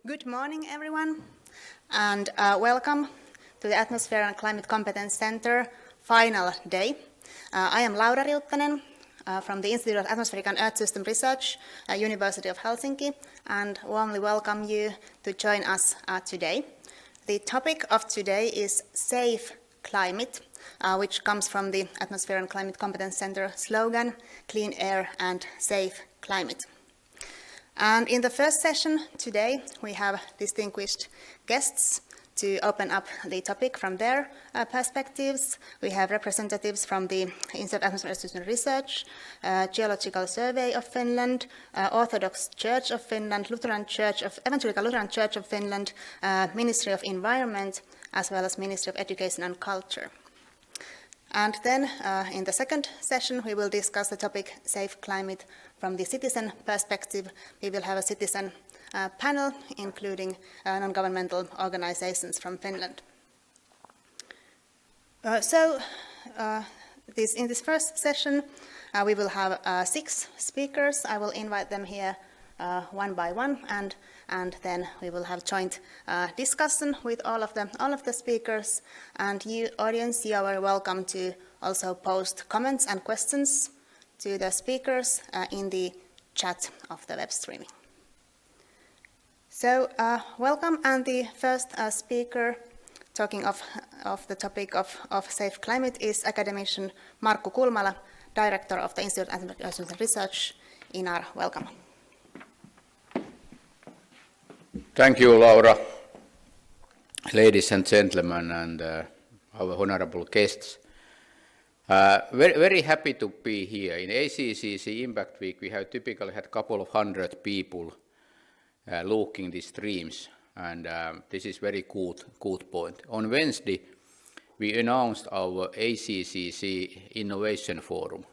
Good morning, everyone, and welcome to the Atmosphere and Climate Competence Center final day. I am Laura Riuttanen from the Institute of Atmospheric and Earth System Research, University of Helsinki, and warmly welcome you to join us today. The topic of today is safe climate, which comes from the Atmosphere and Climate Competence Center slogan, Clean Air and Safe Climate. And in the first session today, we have distinguished guests to open up the topic from their perspectives. We have representatives from the Institute of Atmospheric Research, Geological Survey of Finland, Orthodox Church of Finland, Lutheran Church of Evangelical Lutheran Church of Finland, Ministry of Environment, as well as Ministry of Education and Culture. And then in the second session, we will discuss the topic safe climate from the citizen perspective. We will have a citizen panel, including non-governmental organizations from Finland. In this first session, we will have 6 speakers. I will invite them here one by one, and then we will have joint discussion with all of the speakers. And you, audience, you are welcome to also post comments and questions to the speakers in the chat of the web streaming. So welcome, and the first speaker talking of the topic of safe climate is Academician Markku Kulmala, Director of the Institute of Atmospheric Research. Inar, welcome. Thank you, Laura. Ladies and gentlemen, and our honorable guests. Very happy to be here. In ACCC Impact Week, we have typically had a couple of hundred people looking the streams, and this is very good point. On Wednesday, we announced our ACCC Innovation Forum,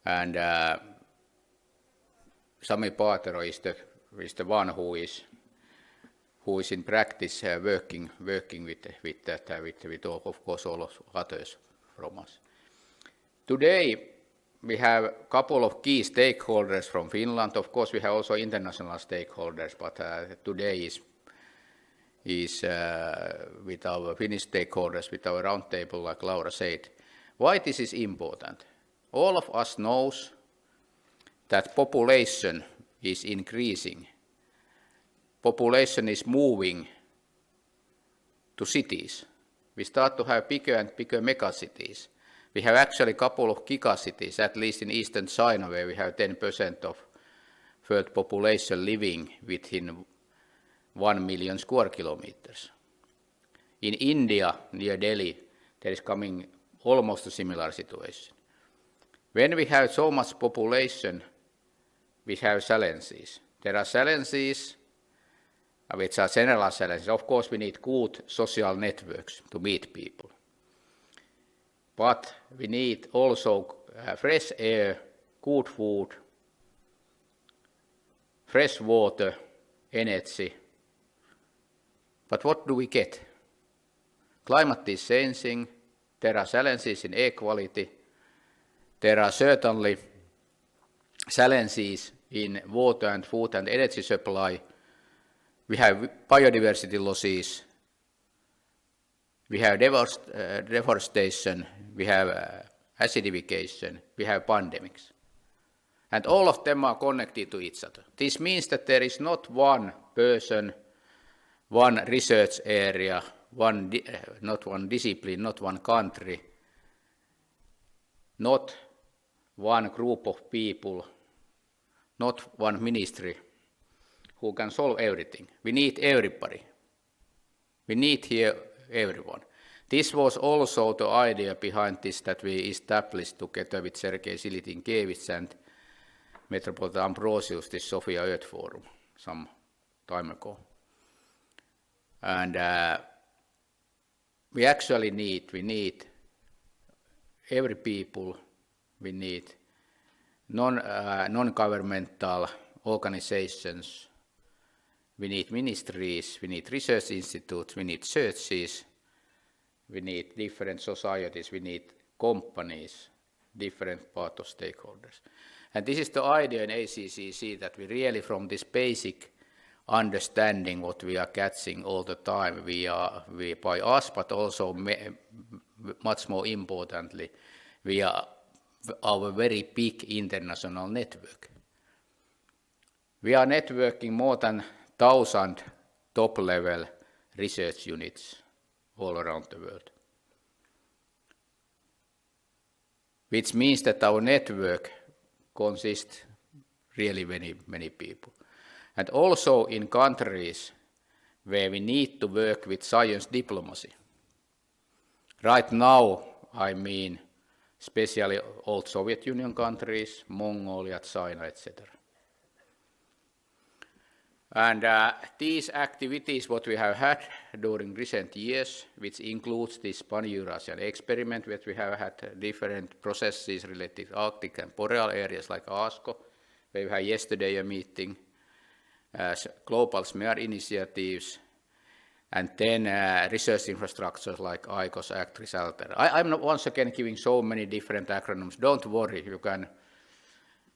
and Sami Paatero is the one who is in practice working with that, with all, of course, all of others from us. Today we have a couple of key stakeholders from Finland. Of course, we have also international stakeholders, but today is with our Finnish stakeholders, with our roundtable, like Laura said. Why this is important? All of us knows that population is increasing. Population is moving to cities. We start to have bigger and bigger megacities. We have actually a couple of gigacities, at least in eastern China, where we have 10% of world population living within 1 million square kilometers. In India, near Delhi, there is coming almost a similar situation. When we have so much population, we have challenges. There are challenges which are general challenges. Of course, we need good social networks to meet people. But we need also fresh air, good food, fresh water, energy. But what do we get? Climate is changing. There are challenges in air quality. There are certainly challenges in water and food and energy supply. We have biodiversity losses, we have deforestation, we have acidification, we have pandemics. And all of them are connected to each other. This means that there is not one person, one research area, not one discipline, not one country, not one group of people, not one ministry who can solve everything. We need everybody. We need here everyone. This was also the idea behind this that we established together with Sergei Silitinkiewicz and Metropolitan Ambrosius this Sofia Earth Forum some time ago. And we actually need every people, we need non-governmental organizations, we need ministries, we need research institutes, we need churches, we need different societies, we need companies, different part of stakeholders. And this is the idea in ACCC, that we really from this basic understanding what we are catching all the time. We by us, but also much more importantly, we are our very big international network. We are networking more than 1,000 top-level research units all around the world, which means that our network consists really many people. And also in countries where we need to work with science diplomacy. Right now, I mean, especially old Soviet Union countries, Mongolia, China, etc. And these activities, what we have had during recent years, which includes this Pan-Eurasian experiment, where we have had different processes related to Arctic and boreal areas like ASCO, where we had yesterday a meeting, global SMEAR initiatives, and then research infrastructures like ICOS, ACT, Resulter. I'm not once again giving so many different acronyms. Don't worry,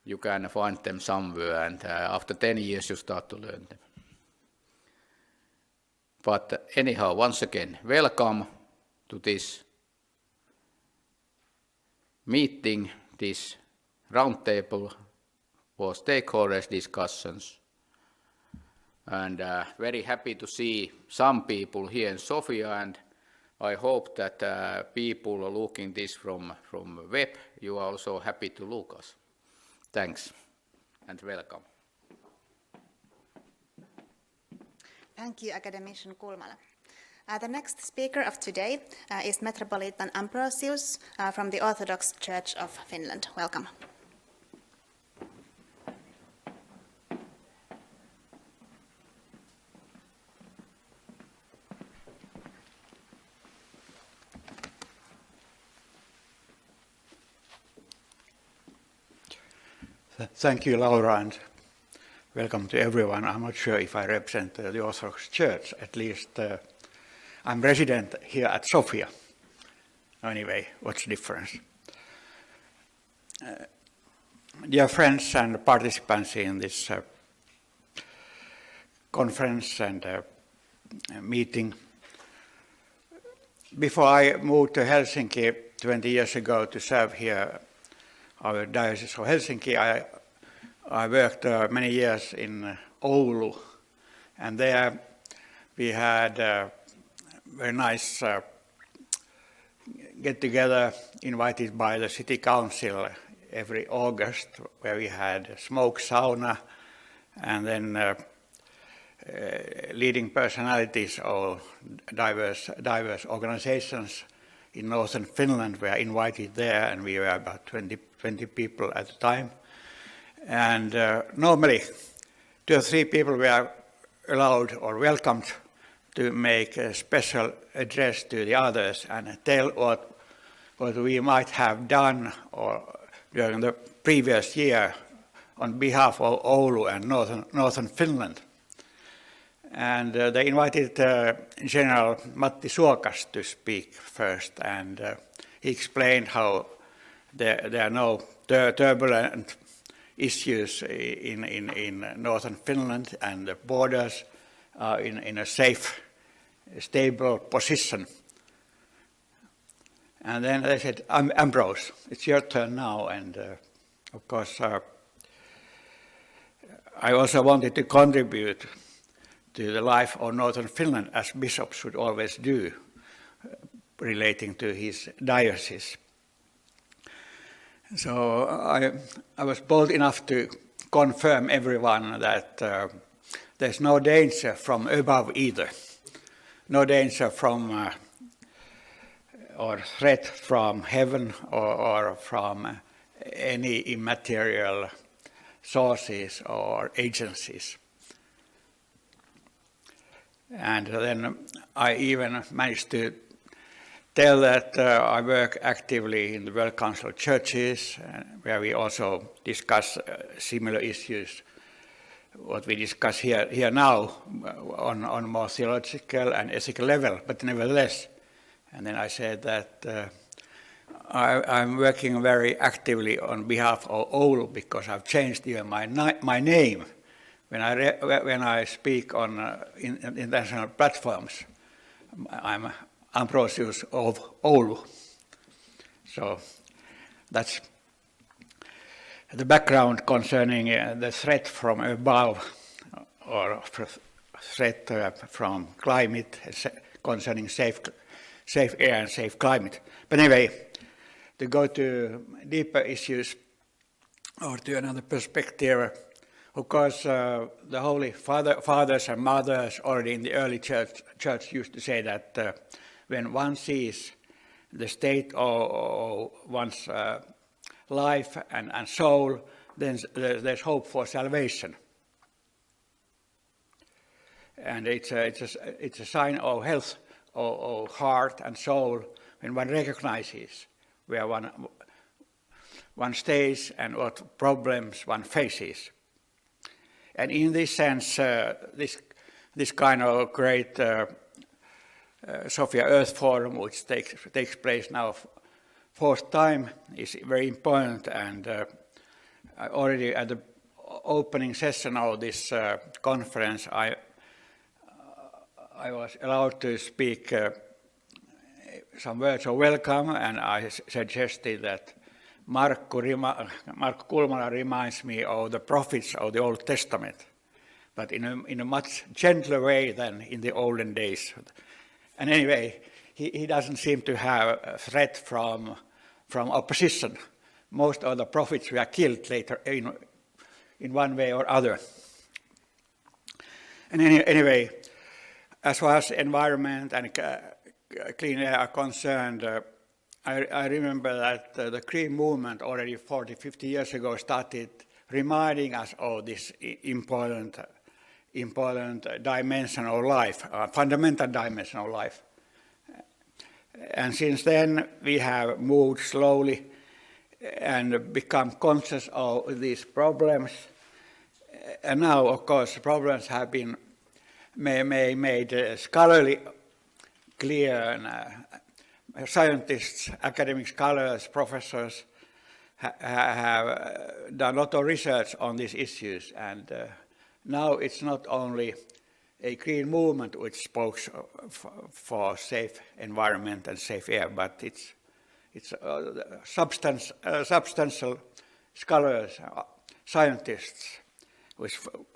you can find them somewhere, and after 10 years you start to learn them. But anyhow, once again, welcome to this meeting, this roundtable for stakeholders discussions. And very happy to see some people here in Sofia, and I hope that people looking this from web, you are also happy to look us. Thanks and welcome. Thank you, Academician Kulmala. The next speaker of today is Metropolitan Ambrosius from the Orthodox Church of Finland. Welcome. Thank you, Laura, and welcome to everyone. I'm not sure if I represent the Orthodox Church. At least I'm resident here at Sofia. Anyway, what's the difference? Dear friends and participants in this conference and meeting, before I moved to Helsinki 20 years ago to serve here our Diocese of Helsinki, I worked many years in Oulu, and there we had a very nice get-together invited by the City Council every August, where we had smoke sauna, and then leading personalities of diverse organizations in northern Finland were invited there, and we were about 20 people at the time. And normally 2 or 3 people were allowed or welcomed to make a special address to the others and tell what we might have done or during the previous year on behalf of Oulu and northern Finland. And they invited General Matti Suokas to speak first, and he explained how there are no turbulent issues in northern Finland, and the borders are in a safe, stable position. And then they said, Ambrose, it's your turn now. And of course, I also wanted to contribute to the life of northern Finland, as bishops should always do, relating to his diocese. So I was bold enough to confirm everyone that there's no danger from above either. No danger from or threat from heaven or from any immaterial sources or agencies. And then I even managed to tell that I work actively in the World Council of Churches, where we also discuss similar issues, what we discuss here now on more theological and ethical level, but nevertheless. And then I said that I'm working very actively on behalf of Oulu because I've changed even my name when I speak on international platforms, I'm Ambrosius of Oulu. So that's the background concerning the threat from above, or threat from climate, concerning safe air and safe climate. But anyway, to go to deeper issues or to another perspective, of course, the Holy Fathers and Mothers already in the early church used to say that when one sees the state of one's life and soul, then there's hope for salvation. And it's a sign of health of heart and soul when one recognizes where one stays and what problems one faces. And in this sense, this kind of great Sofia Earth Forum, which takes place now fourth time, is very important. And already at the opening session of this conference, I was allowed to speak some words of welcome, and I suggested that Markku Kulmala reminds me of the prophets of the Old Testament, but in a much gentler way than in the olden days. And anyway, he doesn't seem to have a threat from opposition. Most of the prophets were killed later in one way or other. And anyway, as far as environment and clean air are concerned, I remember that the Green movement already 40, 50 years ago started reminding us of this important dimension of life, fundamental dimension of life. And since then, we have moved slowly and become conscious of these problems. And now, of course, problems have been made scholarly clear, and scientists, academic scholars, professors have done a lot of research on these issues. And now it's not only a green movement which spokes for safe environment and safe air, but it's substantial scholars, scientists with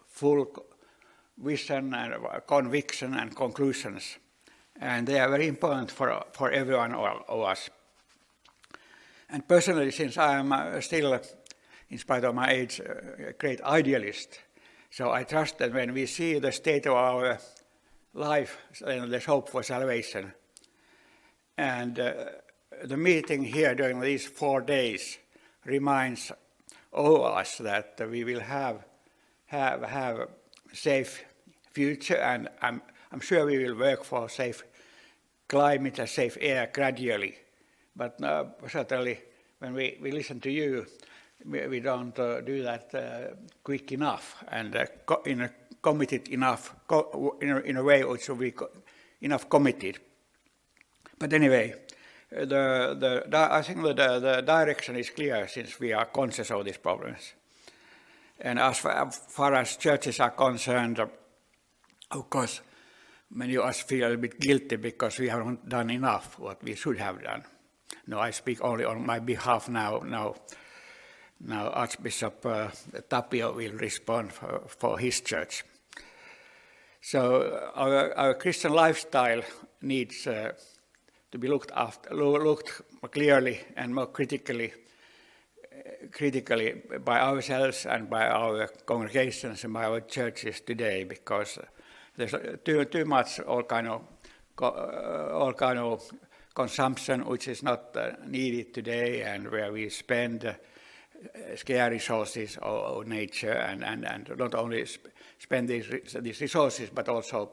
full vision and conviction and conclusions. And they are very important for everyone of us. And personally, since I am still, in spite of my age, a great idealist, so I trust that when we see the state of our life, then there's hope for salvation. And the meeting here during these 4 days reminds all of us that we will have a safe future, and I'm sure we will work for safe climate and safe air gradually. But certainly, when we listen to you, we don't do that quick enough and committed enough, in a way which will be enough committed. But anyway, I think the direction is clear since we are conscious of these problems. And as far as churches are concerned, of course, many of us feel a bit guilty because we haven't done enough what we should have done. No, I speak only on my behalf now. Now Archbishop Tapio will respond for his church. So our Christian lifestyle needs to be looked clearly and more critically by ourselves and by our congregations and by our churches today, because there's too much all kind of consumption which is not needed today, and where we spend scarce resources of nature, and not only spend these resources, but also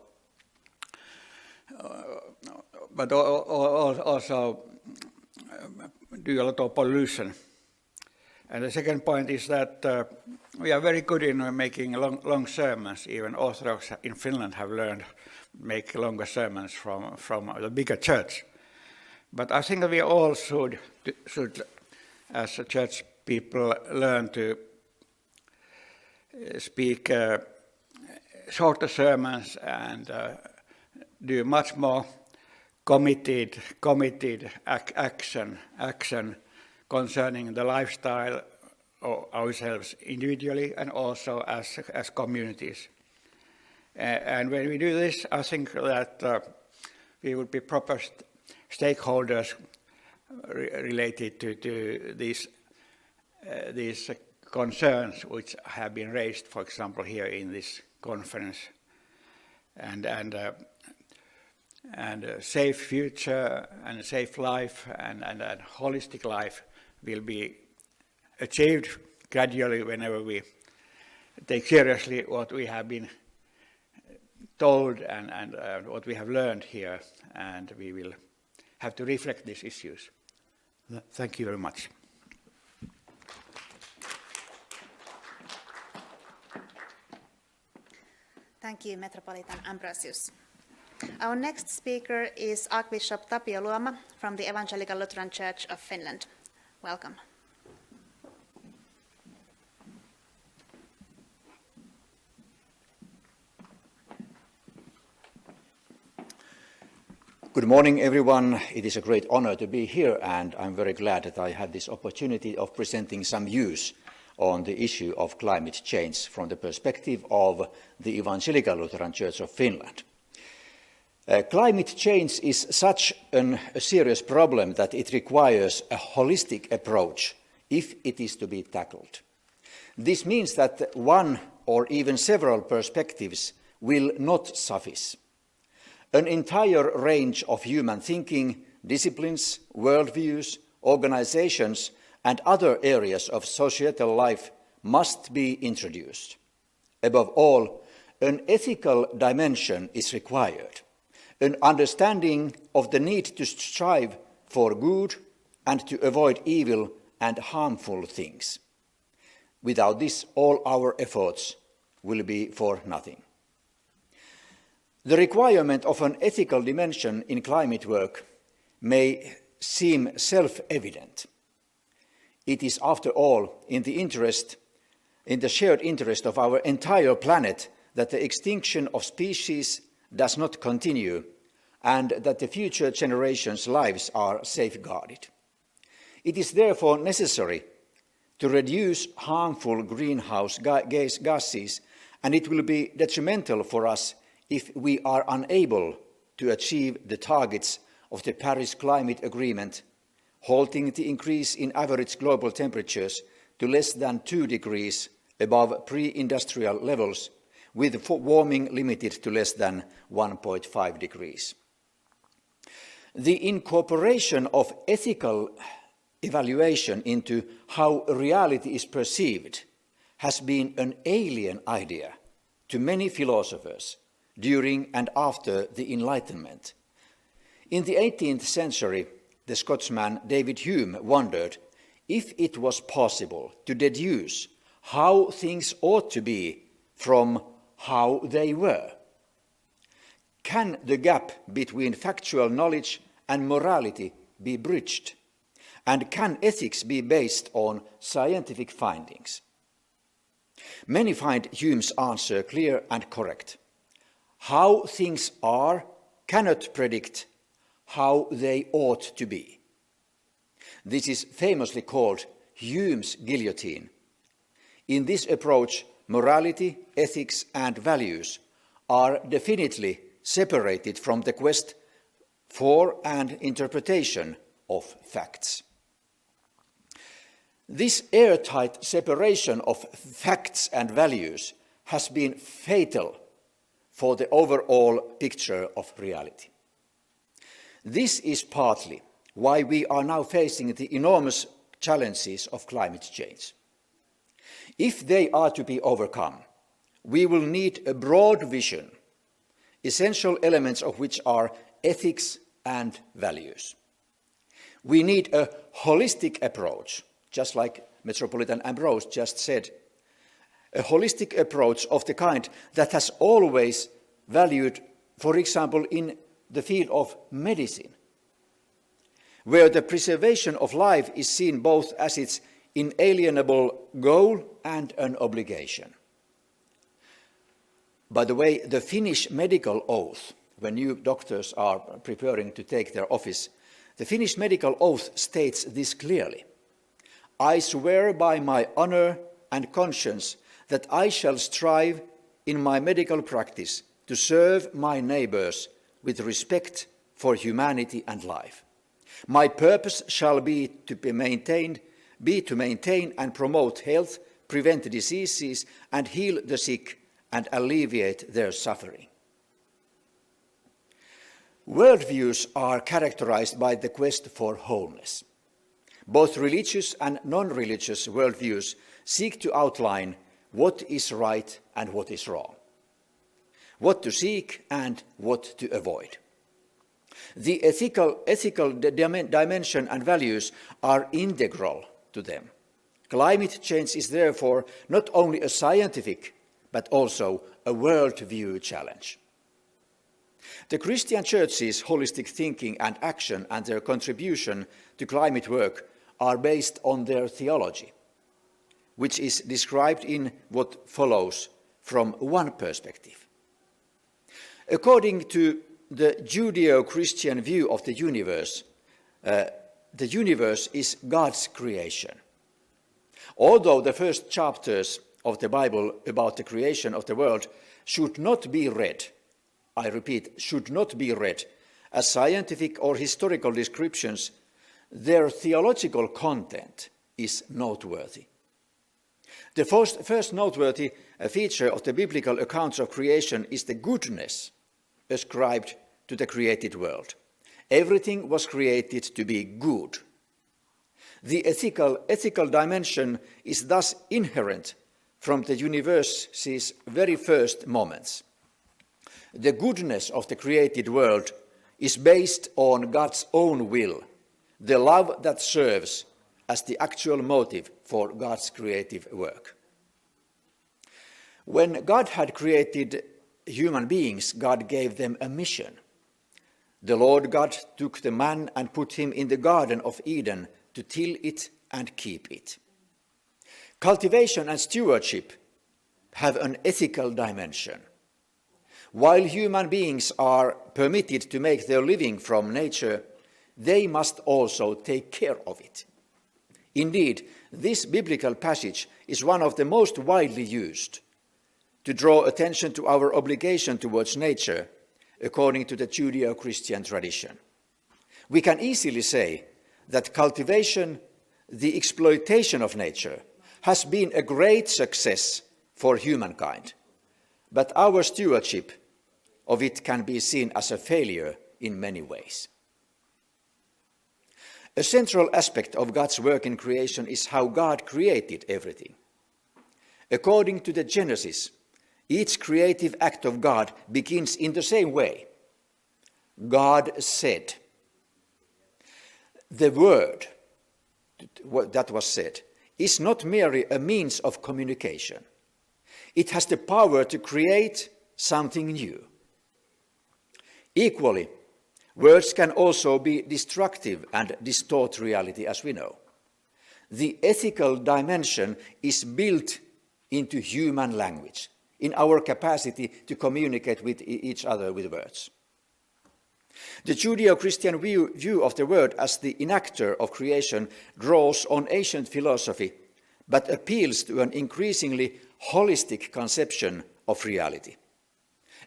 do a lot of pollution. And the second point is that we are very good in making long sermons. Even Orthodox in Finland have learned to make longer sermons from the bigger church. But I think that we all should, as a church people, learn to speak shorter sermons and do much more committed action concerning the lifestyle of ourselves individually and also as communities. And when we do this, I think that we would be proper stakeholders related to these concerns which have been raised, for example, here in this conference. And a safe future and a safe life and a holistic life will be achieved gradually whenever we take seriously what we have been told and what we have learned here, and we will have to reflect these issues. Thank you very much. Thank you, Metropolitan Ambrosius. Our next speaker is Archbishop Tapio Luoma from the Evangelical Lutheran Church of Finland. Welcome. Good morning, everyone. It is a great honor to be here, and I'm very glad that I have this opportunity of presenting some views on the issue of climate change from the perspective of the Evangelical Lutheran Church of Finland. Climate change is such a serious problem that it requires a holistic approach if it is to be tackled. This means that one or even several perspectives will not suffice. An entire range of human thinking, disciplines, worldviews, organizations, and other areas of societal life must be introduced. Above all, an ethical dimension is required, an understanding of the need to strive for good and to avoid evil and harmful things. Without this, all our efforts will be for nothing. The requirement of an ethical dimension in climate work may seem self-evident. It is, after all, in the shared interest of our entire planet that the extinction of species does not continue and that the future generations' lives are safeguarded. It is therefore necessary to reduce harmful greenhouse gases, and it will be detrimental for us if we are unable to achieve the targets of the Paris Climate Agreement, halting the increase in average global temperatures to less than 2 degrees above pre-industrial levels, with warming limited to less than 1.5 degrees. The incorporation of ethical evaluation into how reality is perceived has been an alien idea to many philosophers during and after the Enlightenment. In the 18th century, the Scotsman David Hume wondered if it was possible to deduce how things ought to be from how they were. Can the gap between factual knowledge and morality be bridged? And can ethics be based on scientific findings? Many find Hume's answer clear and correct. How things are cannot predict how they ought to be. This is famously called Hume's guillotine. In this approach, morality, ethics, and values are definitely separated from the quest for and interpretation of facts. This airtight separation of facts and values has been fatal for the overall picture of reality. This is partly why we are now facing the enormous challenges of climate change. If they are to be overcome, we will need a broad vision, essential elements of which are ethics and values. We need a holistic approach, just like Metropolitan Ambrosius just said, a holistic approach of the kind that has always valued, for example, in the field of medicine, where the preservation of life is seen both as its inalienable goal and an obligation. By the way, the Finnish medical oath, when new doctors are preparing to take their office, the Finnish medical oath states this clearly. I swear by my honor and conscience that I shall strive in my medical practice to serve my neighbors with respect for humanity and life. My purpose shall be to maintain and promote health, prevent diseases, and heal the sick and alleviate their suffering. Worldviews are characterized by the quest for wholeness. Both religious and non-religious worldviews seek to outline what is right and what is wrong, what to seek and what to avoid. The ethical dimension and values are integral to them. Climate change is therefore not only a scientific but also a worldview challenge. The Christian Church's holistic thinking and action and their contribution to climate work are based on their theology, which is described in what follows from one perspective. According to the Judeo-Christian view of the universe is God's creation. Although the first chapters of the Bible about the creation of the world should not be read, I repeat, should not be read as scientific or historical descriptions, their theological content is noteworthy. The first noteworthy feature of the biblical accounts of creation is the goodness ascribed to the created world. Everything was created to be good. The ethical dimension is thus inherent from the universe's very first moments. The goodness of the created world is based on God's own will, the love that serves as the actual motive for God's creative work. When God had created human beings, God gave them a mission. The Lord God took the man and put him in the Garden of Eden to till it and keep it. Cultivation and stewardship have an ethical dimension. While human beings are permitted to make their living from nature, they must also take care of it. Indeed, this biblical passage is one of the most widely used to draw attention to our obligation towards nature, according to the Judeo-Christian tradition. We can easily say that cultivation, the exploitation of nature, has been a great success for humankind, but our stewardship of it can be seen as a failure in many ways. A central aspect of God's work in creation is how God created everything. According to the Genesis, each creative act of God begins in the same way. God said. The word that was said is not merely a means of communication. It has the power to create something new. Equally, words can also be destructive and distort reality, as we know. The ethical dimension is built into human language, in our capacity to communicate with each other with words. The Judeo-Christian view of the word as the enactor of creation draws on ancient philosophy, but appeals to an increasingly holistic conception of reality.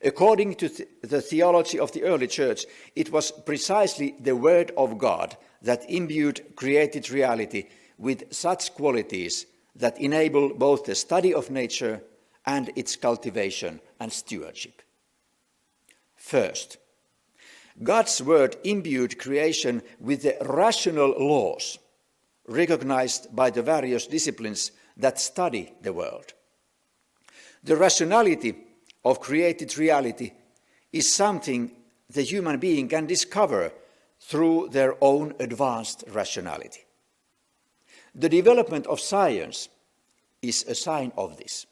According to the theology of the early church, it was precisely the word of God that imbued created reality with such qualities that enable both the study of nature and its cultivation and stewardship. First, God's word imbued creation with the rational laws recognized by the various disciplines that study the world. The rationality of created reality is something the human being can discover through their own advanced rationality. The development of science is a sign of this.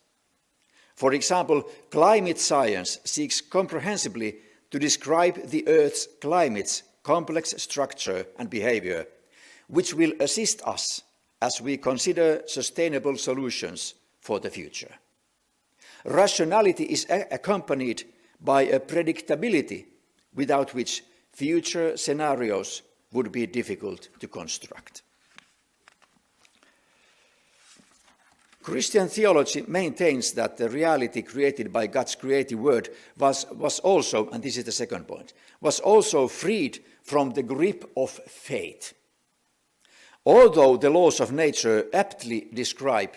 For example, climate science seeks comprehensively to describe the Earth's climate's complex structure and behavior, which will assist us as we consider sustainable solutions for the future. Rationality is accompanied by a predictability without which future scenarios would be difficult to construct. Christian theology maintains that the reality created by God's creative word was also, and this is the second point, was also freed from the grip of fate. Although the laws of nature aptly describe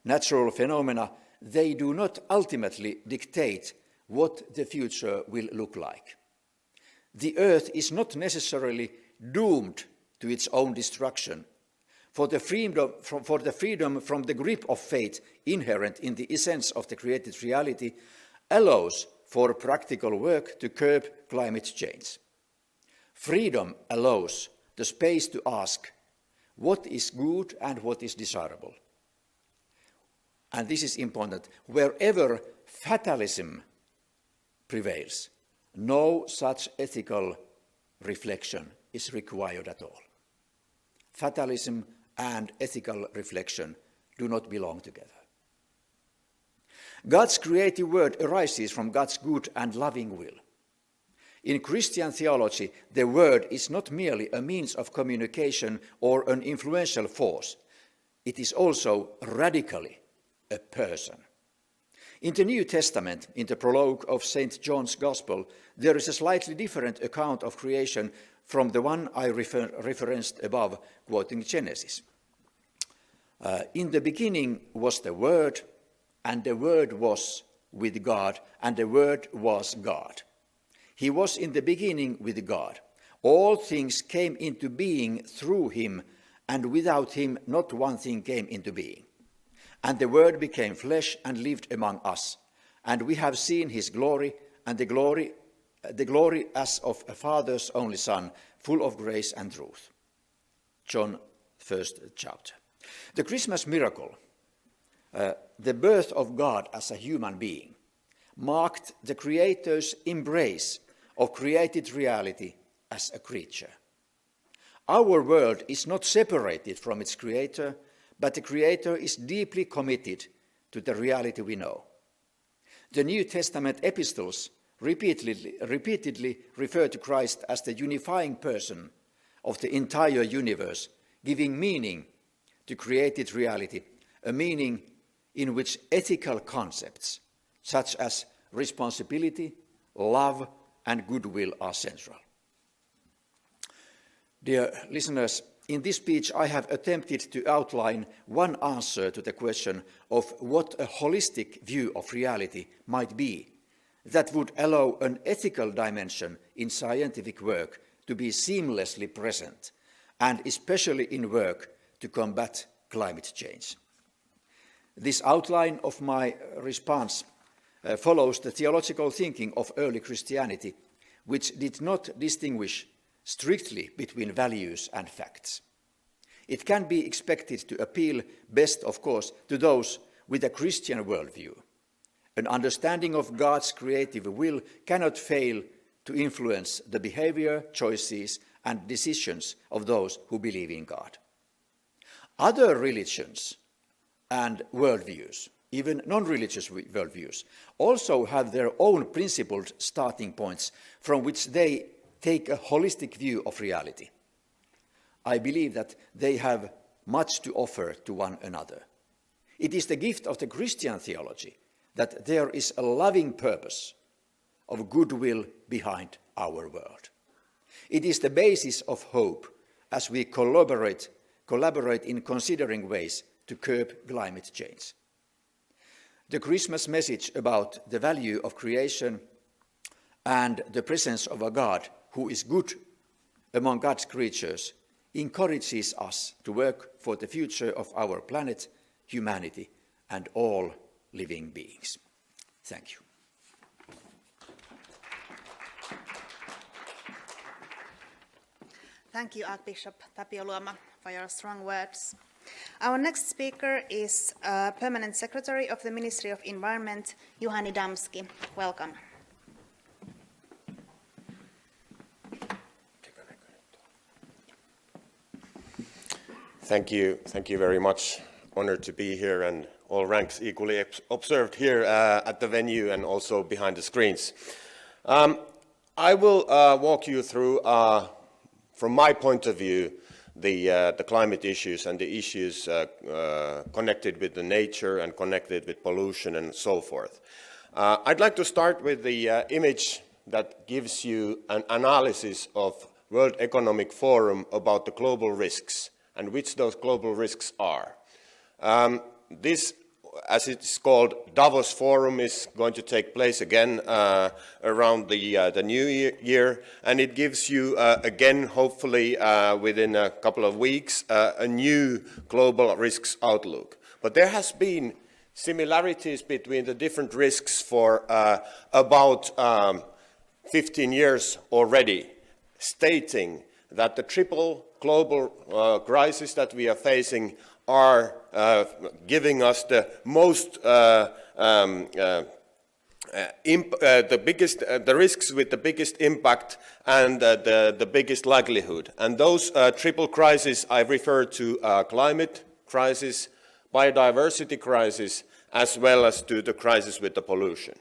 natural phenomena, they do not ultimately dictate what the future will look like. The earth is not necessarily doomed to its own destruction, for the freedom from the grip of fate inherent in the essence of the created reality allows for practical work to curb climate change. Freedom allows the space to ask what is good and what is desirable. And this is important. Wherever fatalism prevails, no such ethical reflection is required at all. Fatalism and ethical reflection do not belong together. God's creative word arises from God's good and loving will. In Christian theology, the word is not merely a means of communication or an influential force. It is also radically a person. In the New Testament, in the prologue of St. John's Gospel, there is a slightly different account of creation from the one I referenced above, quoting Genesis. In the beginning was the Word, and the Word was with God, and the Word was God. He was in the beginning with God. All things came into being through him, and without him not one thing came into being. And the Word became flesh and lived among us, and we have seen his glory, and the glory as of a Father's only Son, full of grace and truth. John 1st chapter. The Christmas miracle, the birth of God as a human being, marked the Creator's embrace of created reality as a creature. Our world is not separated from its Creator, but the Creator is deeply committed to the reality we know. The New Testament epistles repeatedly refer to Christ as the unifying person of the entire universe, giving meaning to created reality, a meaning in which ethical concepts such as responsibility, love, and goodwill are central. Dear listeners, in this speech I have attempted to outline one answer to the question of what a holistic view of reality might be that would allow an ethical dimension in scientific work to be seamlessly present, and especially in work to combat climate change. This outline of my response follows the theological thinking of early Christianity, which did not distinguish strictly between values and facts. It can be expected to appeal best, of course, to those with a Christian worldview. An understanding of God's creative will cannot fail to influence the behavior, choices, and decisions of those who believe in God. Other religions and worldviews, even non-religious worldviews, also have their own principled starting points from which they take a holistic view of reality. I believe that they have much to offer to one another. It is the gift of the Christian theology that there is a loving purpose of goodwill behind our world. It is the basis of hope as we collaborate in considering ways to curb climate change. The Christmas message about the value of creation and the presence of a God who is good among God's creatures encourages us to work for the future of our planet, humanity, and all living beings. Thank you. Thank you, Archbishop Tapio Luoma, for your strong words. Our next speaker is Permanent Secretary of the Ministry of Environment, Juhani Damski. Welcome. Thank you very much. Honored to be here and all ranks equally observed here at the venue and also behind the screens. I will walk you through, from my point of view, the climate issues and the issues connected with the nature and connected with pollution and so forth. I'd like to start with the image that gives you an analysis of World Economic Forum about the global risks and which those global risks are. This, as it's called, Davos Forum is going to take place again around the new year, and it gives you again, hopefully within a couple of weeks, a new global risks outlook. But there has been similarities between the different risks for about 15 years already, stating that the triple global crisis that we are facing are giving us the most, the risks with the biggest impact and the biggest likelihood. And those triple crises I refer to climate crisis, biodiversity crisis, as well as to the crisis with the pollution.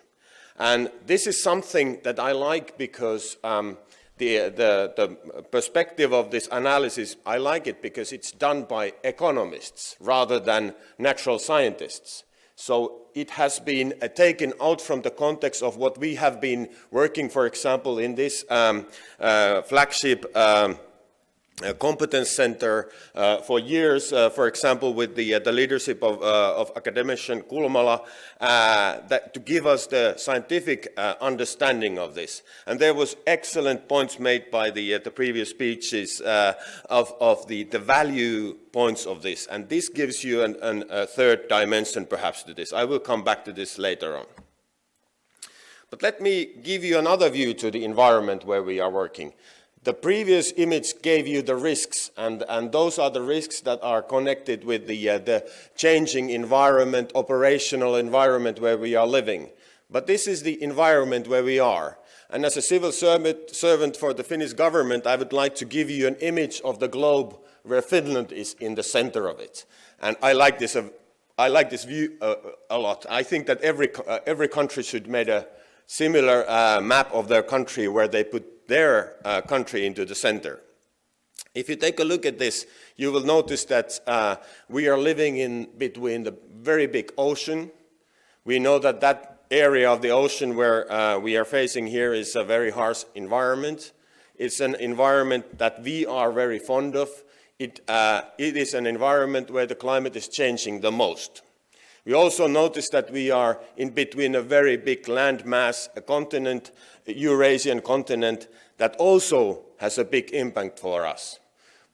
And this is something that I like because the perspective of this analysis, I like it because it's done by economists rather than natural scientists. So it has been taken out from the context of what we have been working, for example, in this flagship competence center for years, for example, with the leadership of Academician Kulmala, to give us the scientific understanding of this. And there was excellent points made by the previous speeches of the value points of this. And this gives you a third dimension perhaps to this. I will come back to this later on. But let me give you another view to the environment where we are working. The previous image gave you the risks, and those are the risks that are connected with the changing environment, operational environment where we are living. But this is the environment where we are. And as a civil servant for the Finnish government, I would like to give you an image of the globe where Finland is in the center of it. And I like this view a lot. I think that every country should make a similar map of their country where they put their country into the center. If you take a look at this, you will notice that we are living in between the very big ocean. We know that that area of the ocean where we are facing here is a very harsh environment. It's an environment that we are very fond of. It is an environment where the climate is changing the most. We also notice that we are in between a very big landmass, a continent, a Eurasian continent, that also has a big impact for us.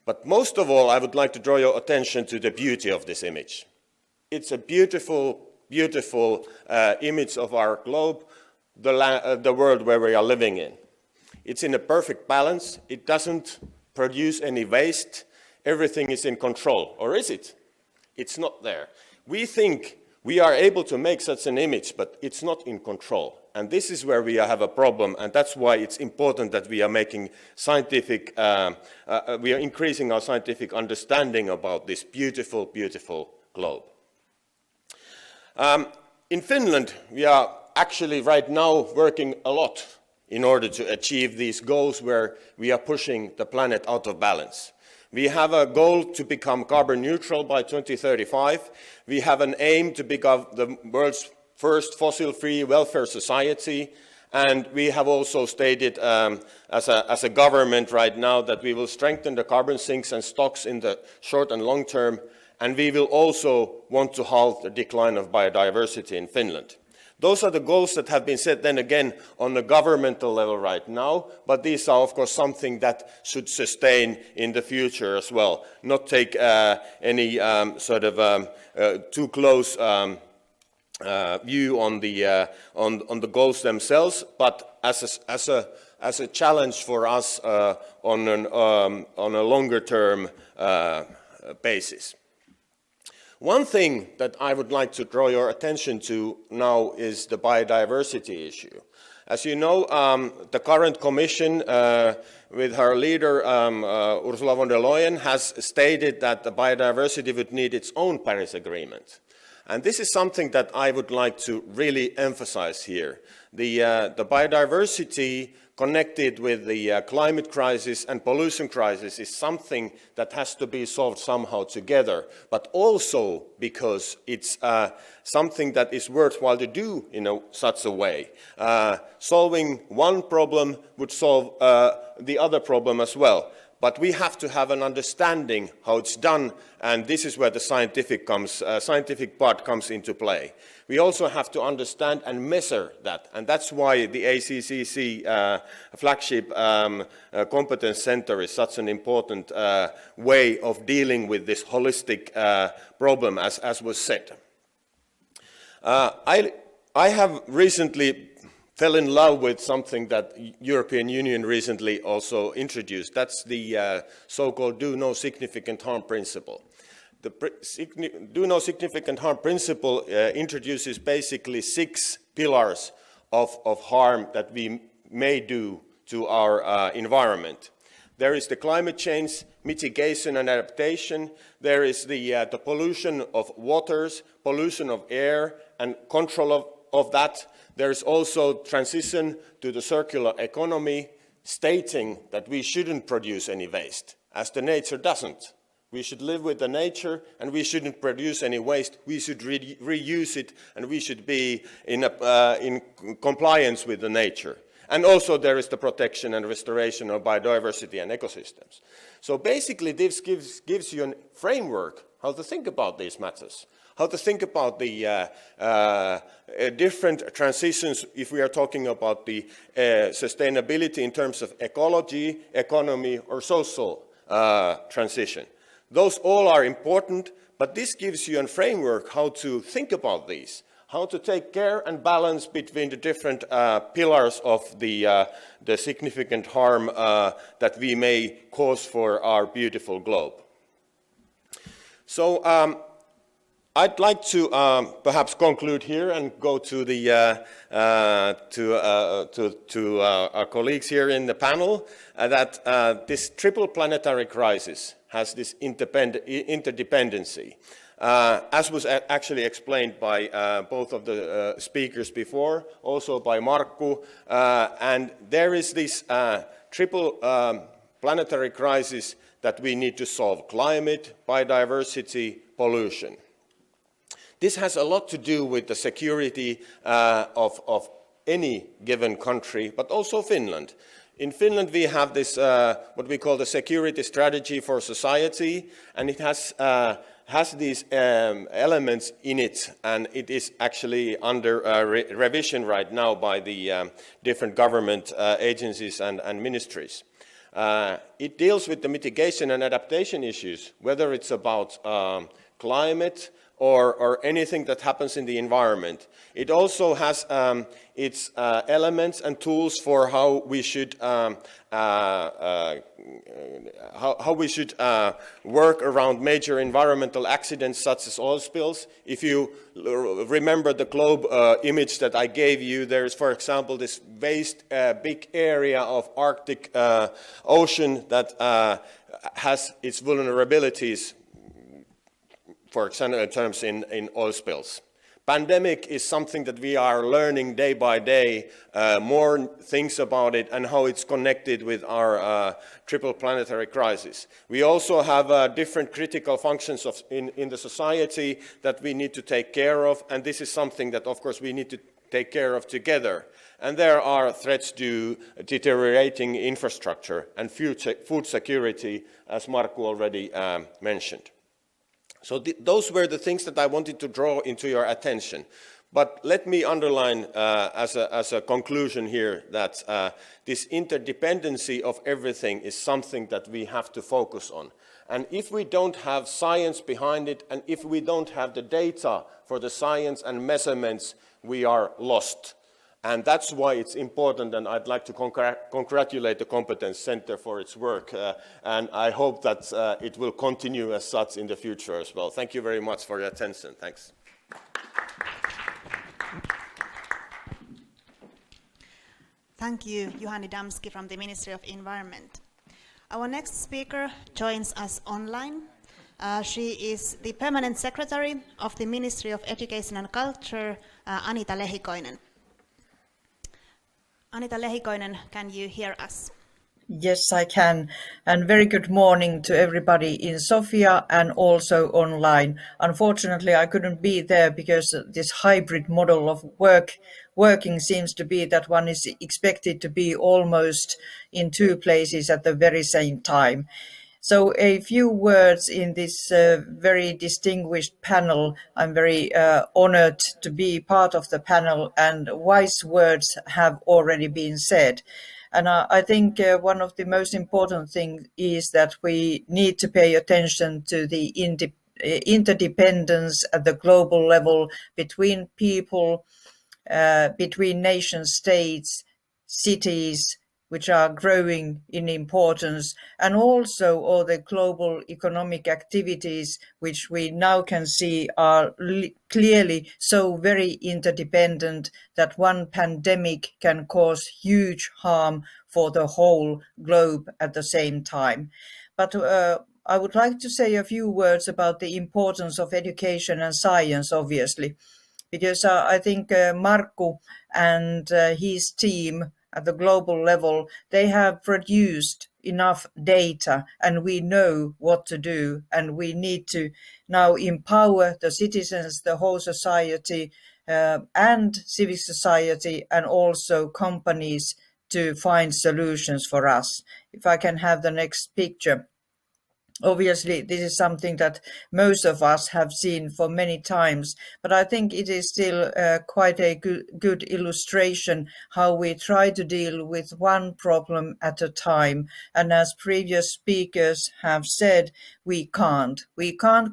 But most of all, I would like to draw your attention to the beauty of this image. It's a beautiful, beautiful image of our globe, the world where we are living in. It's in a perfect balance. It doesn't produce any waste. Everything is in control. Or is it? It's not there. We think we are able to make such an image, but it's not in control. And this is where we have a problem, and that's why it's important that we are making scientific, we are increasing our scientific understanding about this beautiful, beautiful globe. In Finland, we are actually right now working a lot in order to achieve these goals where we are pushing the planet out of balance. We have a goal to become carbon neutral by 2035. We have an aim to become the world's first fossil-free welfare society. And we have also stated as a government right now that we will strengthen the carbon sinks and stocks in the short and long term. And we will also want to halt the decline of biodiversity in Finland. Those are the goals that have been set then again on the governmental level right now, but these are of course something that should sustain in the future as well, not take any sort of too close view on the goals themselves, but as a challenge for us on a longer term basis. One thing that I would like to draw your attention to now is the biodiversity issue. As you know, the current Commission, with her leader Ursula von der Leyen, has stated that the biodiversity would need its own Paris Agreement. And this is something that I would like to really emphasize here. The biodiversity connected with the climate crisis and pollution crisis is something that has to be solved somehow together, but also because it's something that is worthwhile to do in such a way. Solving one problem would solve the other problem as well. But we have to have an understanding how it's done, and this is where the scientific part comes into play. We also have to understand and measure that, and that's why the ACCC flagship competence center is such an important way of dealing with this holistic problem, as was said. I have recently fell in love with something that European Union recently also introduced. That's the so-called do no significant harm principle. The do no significant harm principle introduces basically 6 pillars of harm that we may do to our environment. There is the climate change, mitigation and adaptation. There is the pollution of waters, pollution of air, and control of that. There is also transition to the circular economy, stating that we shouldn't produce any waste, as the nature doesn't. We should live with the nature, and we shouldn't produce any waste. We should reuse it, and we should be in compliance with the nature. And also there is the protection and restoration of biodiversity and ecosystems. So basically this gives you a framework how to think about these matters. How to think about the different transitions if we are talking about the sustainability in terms of ecology, economy, or social transition. Those all are important, but this gives you a framework how to think about these, how to take care and balance between the different pillars of the significant harm that we may cause for our beautiful globe. So I'd like to perhaps conclude here and go to the to our colleagues here in the panel that this triple planetary crisis has this interdependency, as was actually explained by both of the speakers before, also by Markku, and there is this triple planetary crisis that we need to solve: climate, biodiversity, pollution. This has a lot to do with the security of any given country, but also Finland. In Finland, we have this, what we call the security strategy for society, and it has these elements in it, and it is actually under revision right now by the different government agencies and ministries. It deals with the mitigation and adaptation issues, whether it's about climate, or anything that happens in the environment. It also has its elements and tools for how we should work around major environmental accidents such as oil spills. If you remember the globe image that I gave you, there is, for example, this vast big area of Arctic Ocean that has its vulnerabilities, for example, in terms in oil spills. Pandemic is something that we are learning day by day, more things about it and how it's connected with our triple planetary crisis. We also have different critical functions in the society that we need to take care of, and this is something that, of course, we need to take care of together. And there are threats to deteriorating infrastructure and food security, as Markku already mentioned. So those were the things that I wanted to draw into your attention. But let me underline as a conclusion here that this interdependency of everything is something that we have to focus on. And if we don't have science behind it, and if we don't have the data for the science and measurements, we are lost. And that's why it's important, and I'd like to congratulate the Competence Center for its work, and I hope that it will continue as such in the future as well. Thank you very much for your attention. Thanks. Thank you, Juhani Damski from the Ministry of Environment. Our next speaker joins us online. She is the permanent secretary of the Ministry of Education and Culture, Anita Lehikoinen. Anita Lehikoinen, can you hear us? Yes, I can. And very good morning to everybody in Sofia and also online. Unfortunately, I couldn't be there because this hybrid model of working seems to be that one is expected to be almost in two places at the very same time. So a few words in this very distinguished panel. I'm very honored to be part of the panel, and wise words have already been said. And I think one of the most important things is that we need to pay attention to the interdependence at the global level between people, between nation states, cities, which are growing in importance, and also all the global economic activities, which we now can see are clearly so very interdependent that one pandemic can cause huge harm for the whole globe at the same time. But I would like to say a few words about the importance of education and science, obviously, because I think Markku and his team at the global level, they have produced enough data, and we know what to do, and we need to now empower the citizens, the whole society, and civic society, and also companies to find solutions for us. If I can have the next picture. Obviously, this is something that most of us have seen for many times, but I think it is still quite a good illustration how we try to deal with one problem at a time. And as previous speakers have said, we can't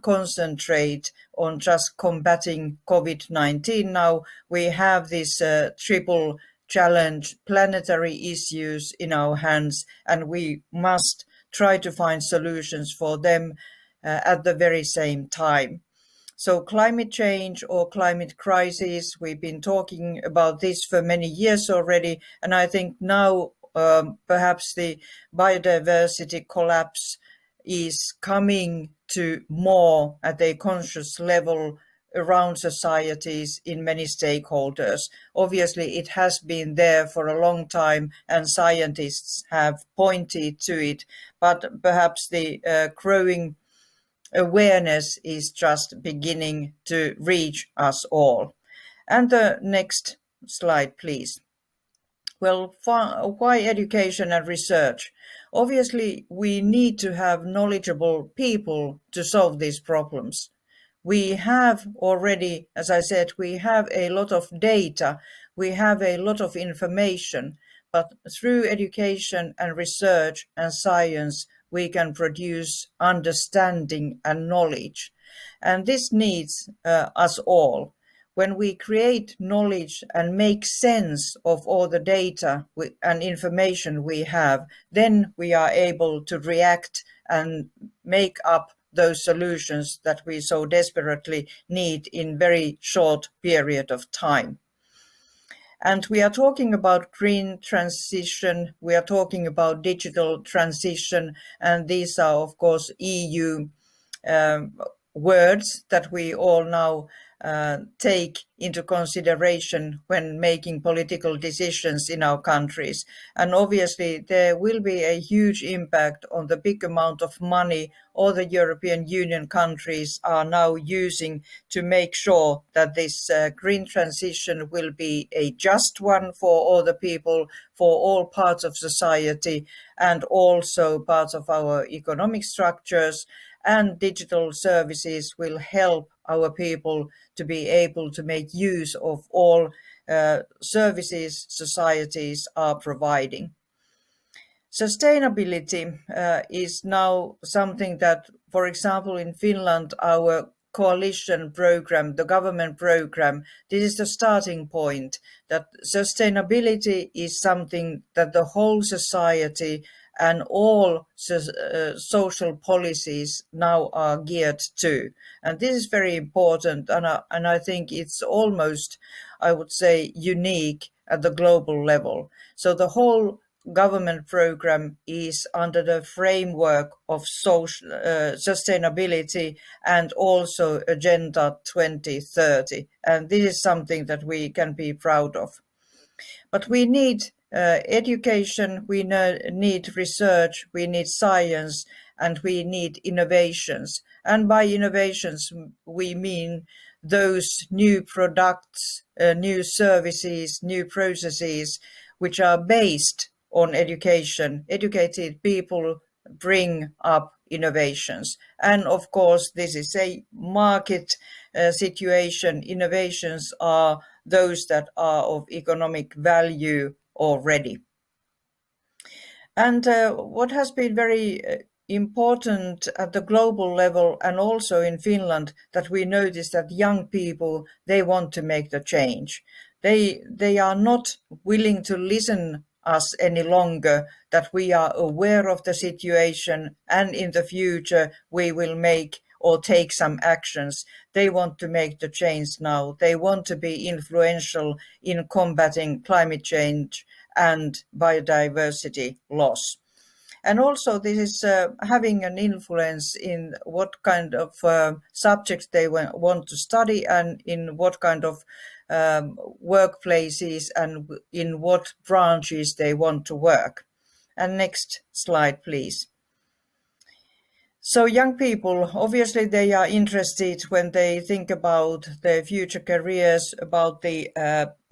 concentrate on just combating COVID-19 now. We have this triple challenge, planetary issues in our hands, and we must try to find solutions for them at the very same time. So climate change or climate crisis, we've been talking about this for many years already, and I think now perhaps the biodiversity collapse is coming to more at a conscious level around societies in many stakeholders. Obviously, it has been there for a long time and scientists have pointed to it, but perhaps the growing awareness is just beginning to reach us all. And the next slide, please. Well, why education and research? Obviously, we need to have knowledgeable people to solve these problems. We have already, as I said, we have a lot of data, we have a lot of information, but through education and research and science, we can produce understanding and knowledge. And this needs us all. When we create knowledge and make sense of all the data and information we have, then we are able to react and make up those solutions that we so desperately need in very short period of time. And we are talking about green transition, we are talking about digital transition, and these are of course EU words that we all now take into consideration when making political decisions in our countries. And obviously there will be a huge impact on the big amount of money all the European Union countries are now using to make sure that this green transition will be a just one for all the people, for all parts of society, and also parts of our economic structures. And digital services will help our people to be able to make use of all services societies are providing. Sustainability is now something that, for example, in Finland, our coalition program, the government program, this is the starting point, that sustainability is something that the whole society and all social policies now are geared to. And this is very important, and I think it's almost, I would say, unique at the global level. So the whole government program is under the framework of social sustainability and also Agenda 2030. And this is something that we can be proud of. But we need education, we need research, we need science, and we need innovations. And by innovations, we mean those new products, new services, new processes, which are based on education. Educated people bring up innovations. And of course, this is a market situation. Innovations are those that are of economic value already. And what has been very important at the global level and also in Finland, that we notice that young people, they want to make the change. They are not willing to listen us any longer, that we are aware of the situation and in the future we will make or take some actions. They want to make the change now. They want to be influential in combating climate change and biodiversity loss. And also this is having an influence in what kind of subjects they want to study and in what kind of workplaces and in what branches they want to work. And next slide, please. So young people, obviously they are interested when they think about their future careers, about the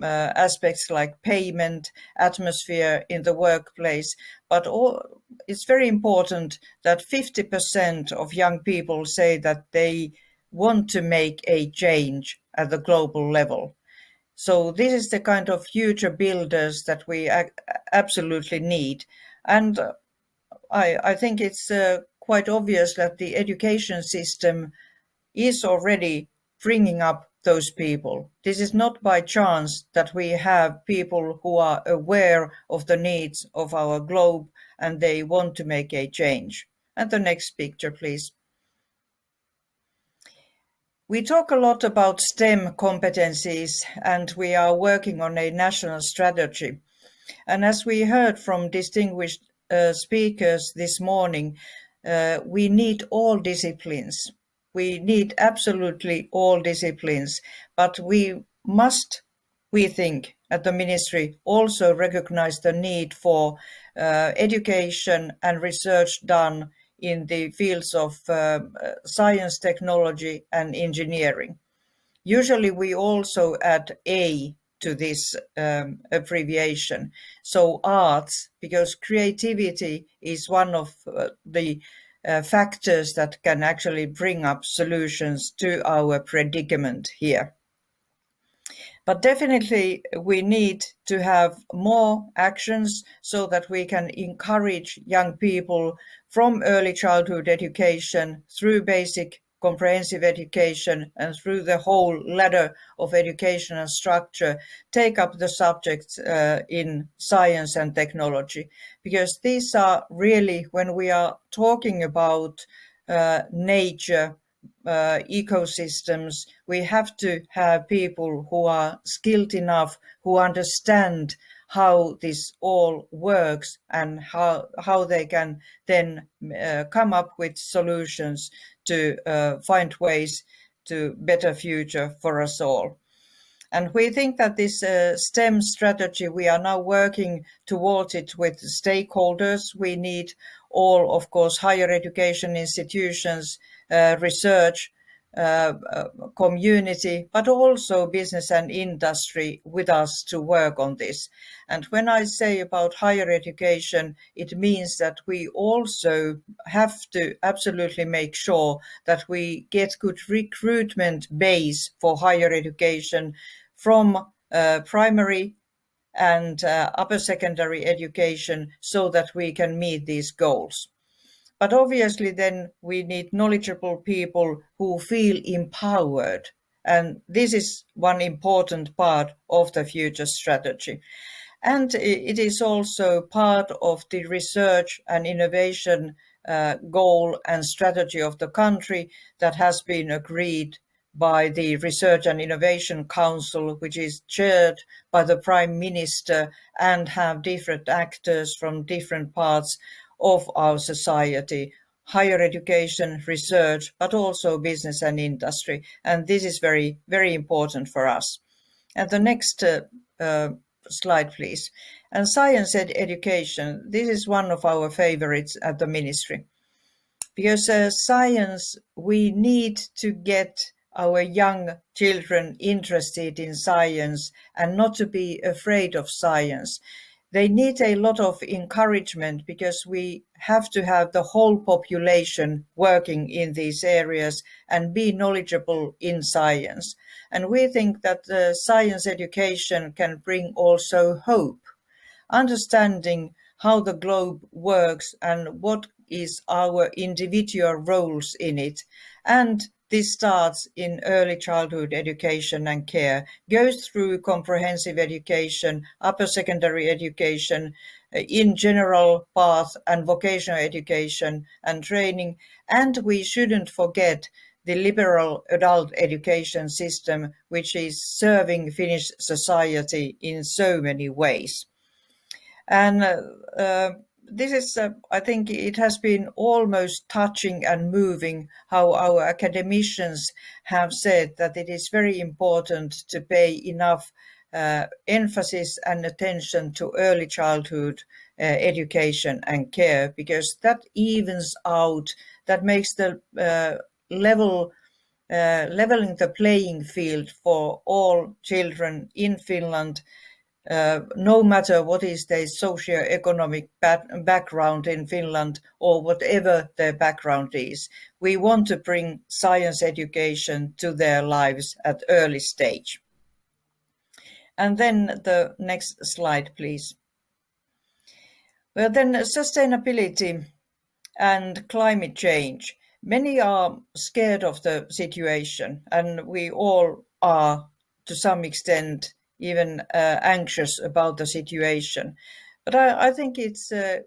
aspects like payment, atmosphere in the workplace, but it's very important that 50% of young people say that they want to make a change at the global level. So this is the kind of future builders that we absolutely need. And I think it's quite obvious that the education system is already bringing up those people. This is not by chance that we have people who are aware of the needs of our globe and they want to make a change. And the next picture, please. We talk a lot about STEM competencies and we are working on a national strategy. And as we heard from distinguished speakers this morning, we need all disciplines. We need absolutely all disciplines, but we must, we think, at the ministry also recognize the need for education and research done in the fields of science, technology and engineering. Usually we also add A to this abbreviation, so arts, because creativity is one of the factors that can actually bring up solutions to our predicament here. But definitely we need to have more actions so that we can encourage young people from early childhood education through basic comprehensive education and through the whole ladder of educational structure, take up the subjects in science and technology. Because these are really, when we are talking about nature, ecosystems, we have to have people who are skilled enough, who understand how this all works and how they can then come up with solutions to find ways to better future for us all. And we think that this STEM strategy, we are now working towards it with stakeholders. We need all, of course, higher education institutions, research, community, but also business and industry with us to work on this. And when I say about higher education, it means that we also have to absolutely make sure that we get good recruitment base for higher education from primary and upper secondary education so that we can meet these goals. But obviously then we need knowledgeable people who feel empowered. And this is one important part of the future strategy. And it is also part of the research and innovation goal and strategy of the country that has been agreed by the Research and Innovation Council, which is chaired by the Prime Minister and have different actors from different parts of our society, higher education, research, but also business and industry. And this is very, very important for us. And the next slide, please. And science education, this is one of our favorites at the ministry. Because science, we need to get our young children interested in science and not to be afraid of science. They need a lot of encouragement because we have to have the whole population working in these areas and be knowledgeable in science. And we think that science education can bring also hope, understanding how the globe works and what is our individual roles in it. And this starts in early childhood education and care, goes through comprehensive education, upper secondary education, in general path and vocational education and training. And we shouldn't forget the liberal adult education system, which is serving Finnish society in so many ways. And this is, I think it has been almost touching and moving how our academicians have said that it is very important to pay enough emphasis and attention to early childhood education and care, because that evens out, that makes the leveling the playing field for all children in Finland, no matter what is their socio-economic background in Finland or whatever their background is. We want to bring science education to their lives at early stage. And then the next slide, please. Well, then sustainability and climate change. Many are scared of the situation, and we all are to some extent even anxious about the situation. But I think it's a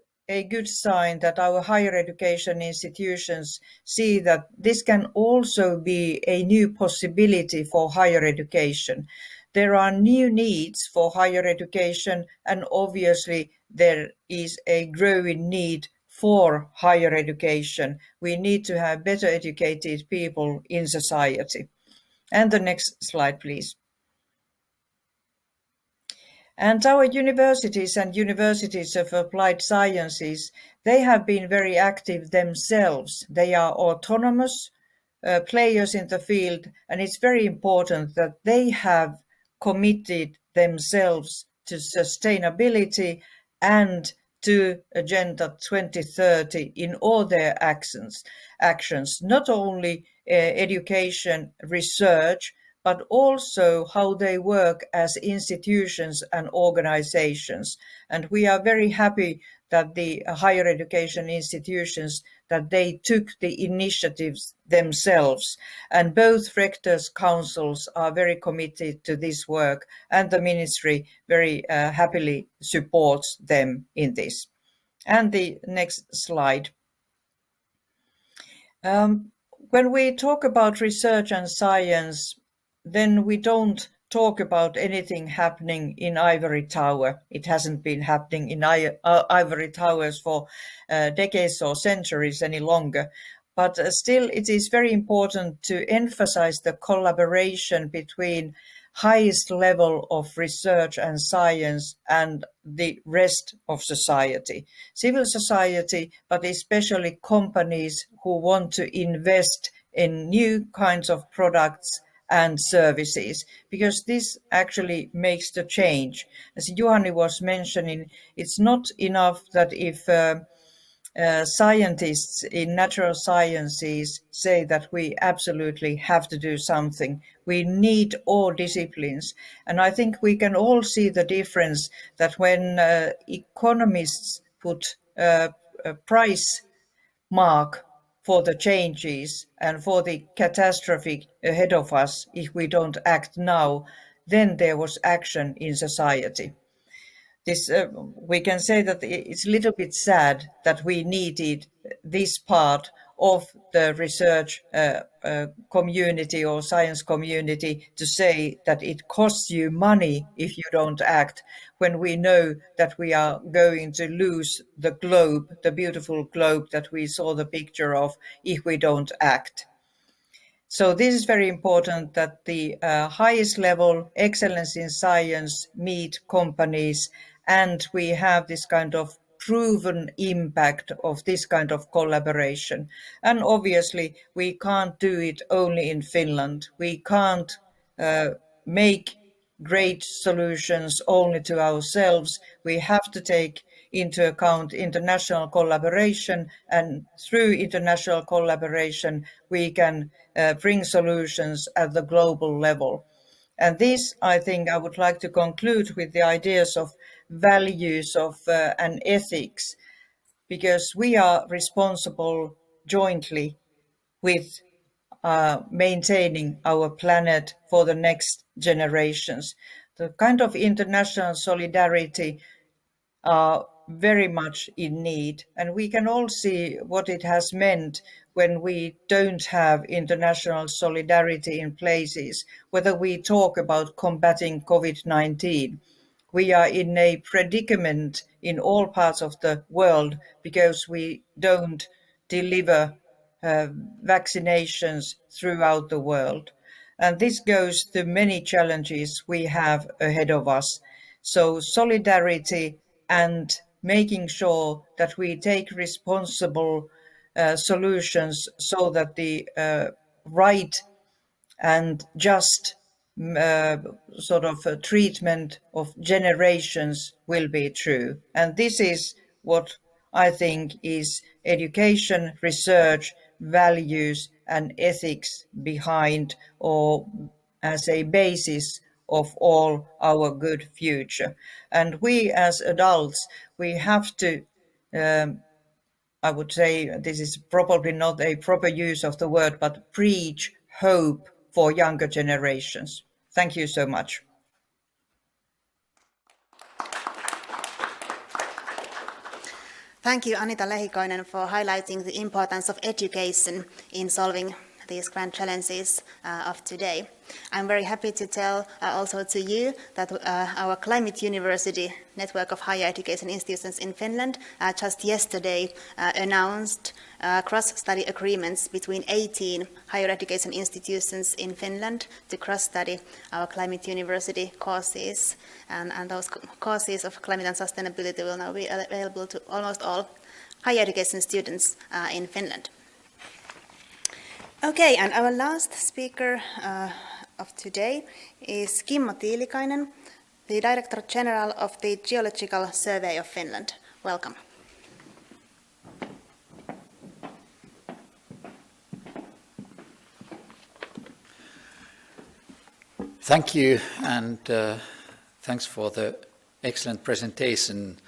good sign that our higher education institutions see that this can also be a new possibility for higher education. There are new needs for higher education, and obviously there is a growing need for higher education. We need to have better educated people in society. And the next slide, please. And our universities and universities of applied sciences, they have been very active themselves. They are autonomous players in the field, and it's very important that they have committed themselves to sustainability and to Agenda 2030 in all their actions, not only education, research, but also how they work as institutions and organizations. And we are very happy that the higher education institutions, that they took the initiatives themselves. And both rectors' councils are very committed to this work, and the ministry very happily supports them in this. And the next slide. When we talk about research and science, then we don't talk about anything happening in ivory tower. It hasn't been happening in ivory towers for decades or centuries any longer. But still, it is very important to emphasize the collaboration between highest level of research and science and the rest of society. Civil society, but especially companies who want to invest in new kinds of products and services, because this actually makes the change. As Juhani was mentioning, it's not enough that if scientists in natural sciences say that we absolutely have to do something. We need all disciplines. And I think we can all see the difference that when economists put a price mark for the changes and for the catastrophe ahead of us, if we don't act now, then there was action in society. This we can say that it's a little bit sad that we needed this part of the research community or science community to say that it costs you money if you don't act, when we know that we are going to lose the globe, the beautiful globe that we saw the picture of, if we don't act. So this is very important, that the highest level excellence in science meet companies, and we have this kind of proven impact of this kind of collaboration. And obviously we can't do it only in Finland. We can't make great solutions only to ourselves. We have to take into account international collaboration, and through international collaboration we can bring solutions at the global level. And this, I think, I would like to conclude with the ideas of values of and ethics, because we are responsible jointly with maintaining our planet for the next generations. The kind of international solidarity are very much in need, and we can all see what it has meant when we don't have international solidarity in places, whether we talk about combating COVID-19. We are in a predicament in all parts of the world because we don't deliver vaccinations throughout the world. And this goes to many challenges we have ahead of us. So solidarity and making sure that we take responsible solutions so that the right and just sort of treatment of generations will be true. And this is what I think is education, research, values and ethics behind, or as a basis of all our good future. And we as adults, we have to, I would say, this is probably not a proper use of the word, but preach hope for younger generations. Thank you so much. Thank you, Anita Lehikoinen, for highlighting the importance of education in solving these grand challenges of today. I'm very happy to tell also to you that our Climate University network of higher education institutions in Finland just yesterday announced cross-study agreements between 18 higher education institutions in Finland to cross-study our Climate University courses. And those courses of climate and sustainability will now be available to almost all higher education students in Finland. Okay, and our last speaker of today is Kimmo Tiilikainen, the Director General of the Geological Survey of Finland. Welcome. Thank you, and thanks for the excellent presentations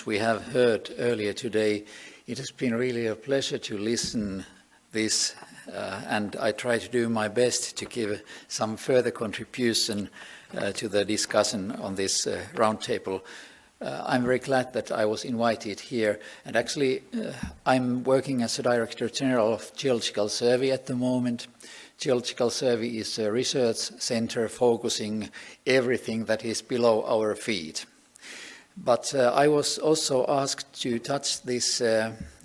we have heard earlier today. It has been really a pleasure to listen this, and I try to do my best to give some further contribution to the discussion on this roundtable. I'm very glad that I was invited here, and actually I'm working as a Director General of Geological Survey at the moment. Geological Survey is a research center focusing everything that is below our feet. But I was also asked to touch this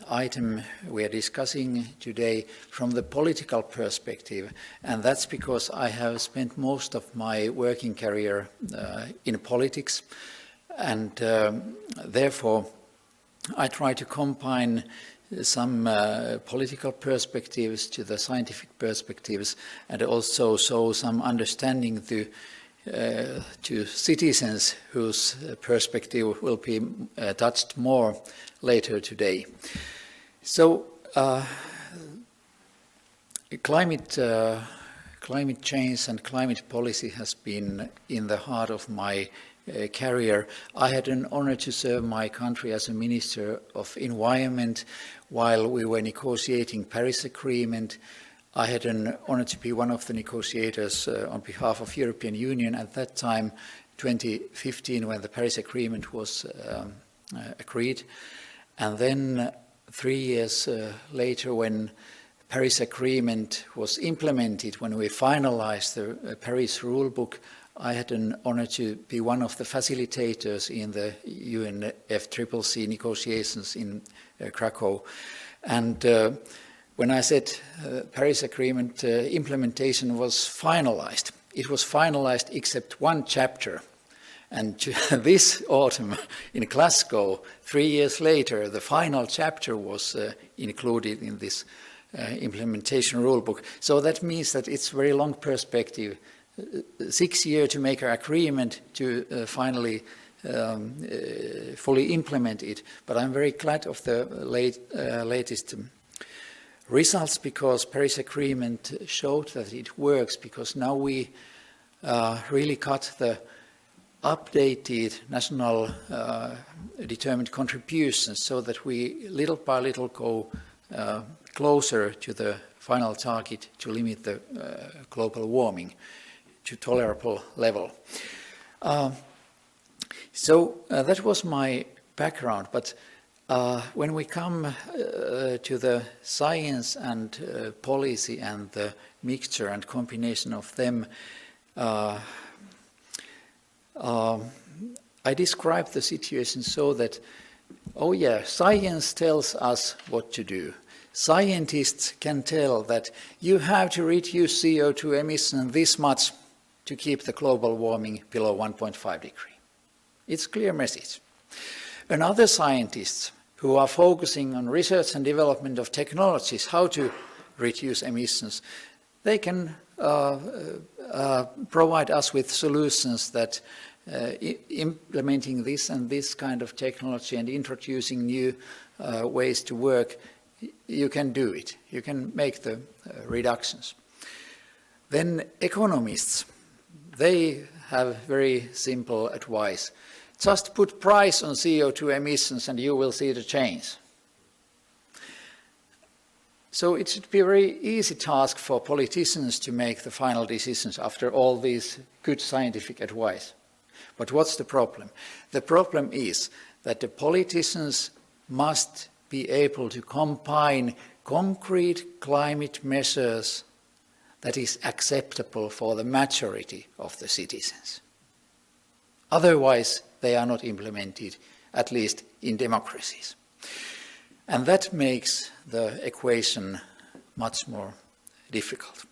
item we are discussing today from the political perspective, and that's because I have spent most of my working career in politics, and therefore I try to combine some political perspectives to the scientific perspectives, and also show some understanding to citizens whose perspective will be touched more later today. So climate change and climate policy has been in the heart of my career. I had an honor to serve my country as a Minister of Environment while we were negotiating Paris Agreement. I had an honor to be one of the negotiators on behalf of European Union at that time, 2015, when the Paris Agreement was agreed. And then 3 years later, when Paris Agreement was implemented, when we finalized the Paris Rulebook, I had an honor to be one of the facilitators in the UNFCCC negotiations in Krakow. And when I said Paris Agreement implementation was finalized, it was finalized except one chapter. And this autumn in Glasgow, 3 years later, the final chapter was included in this implementation rulebook. So that means that it's very long perspective, 6 years to make an agreement to finally fully implement it. But I'm very glad of the latest results, because Paris Agreement showed that it works, because now we really got the updated national determined contributions, so that we little by little go closer to the final target to limit the global warming to tolerable level. So that was my background, but when we come to the science and policy and the mixture and combination of them, I describe the situation so that, oh yeah, science tells us what to do. Scientists can tell that you have to reduce CO2 emission this much to keep the global warming below 1.5 degree. It's a clear message. And other scientists who are focusing on research and development of technologies, how to reduce emissions, they can provide us with solutions that implementing this and this kind of technology and introducing new ways to work, you can do it. You can make the reductions. Then economists, they have very simple advice. Just put price on CO2 emissions and you will see the change. So it should be a very easy task for politicians to make the final decisions after all these good scientific advice. But what's the problem? The problem is that the politicians must be able to combine concrete climate measures that is acceptable for the majority of the citizens. Otherwise, they are not implemented, at least in democracies. And that makes the equation much more difficult.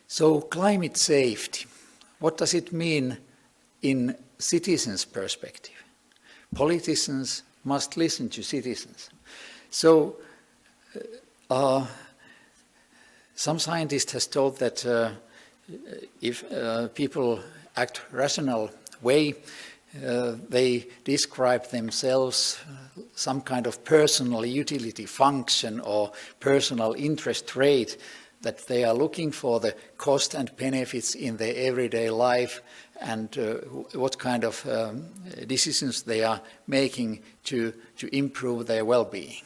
So climate safety, what does it mean in citizens' perspective? Politicians must listen to citizens. So some scientist has told that if people act rational way, they describe themselves some kind of personal utility function or personal interest rate, that they are looking for the cost and benefits in their everyday life and what kind of decisions they are making to improve their well-being.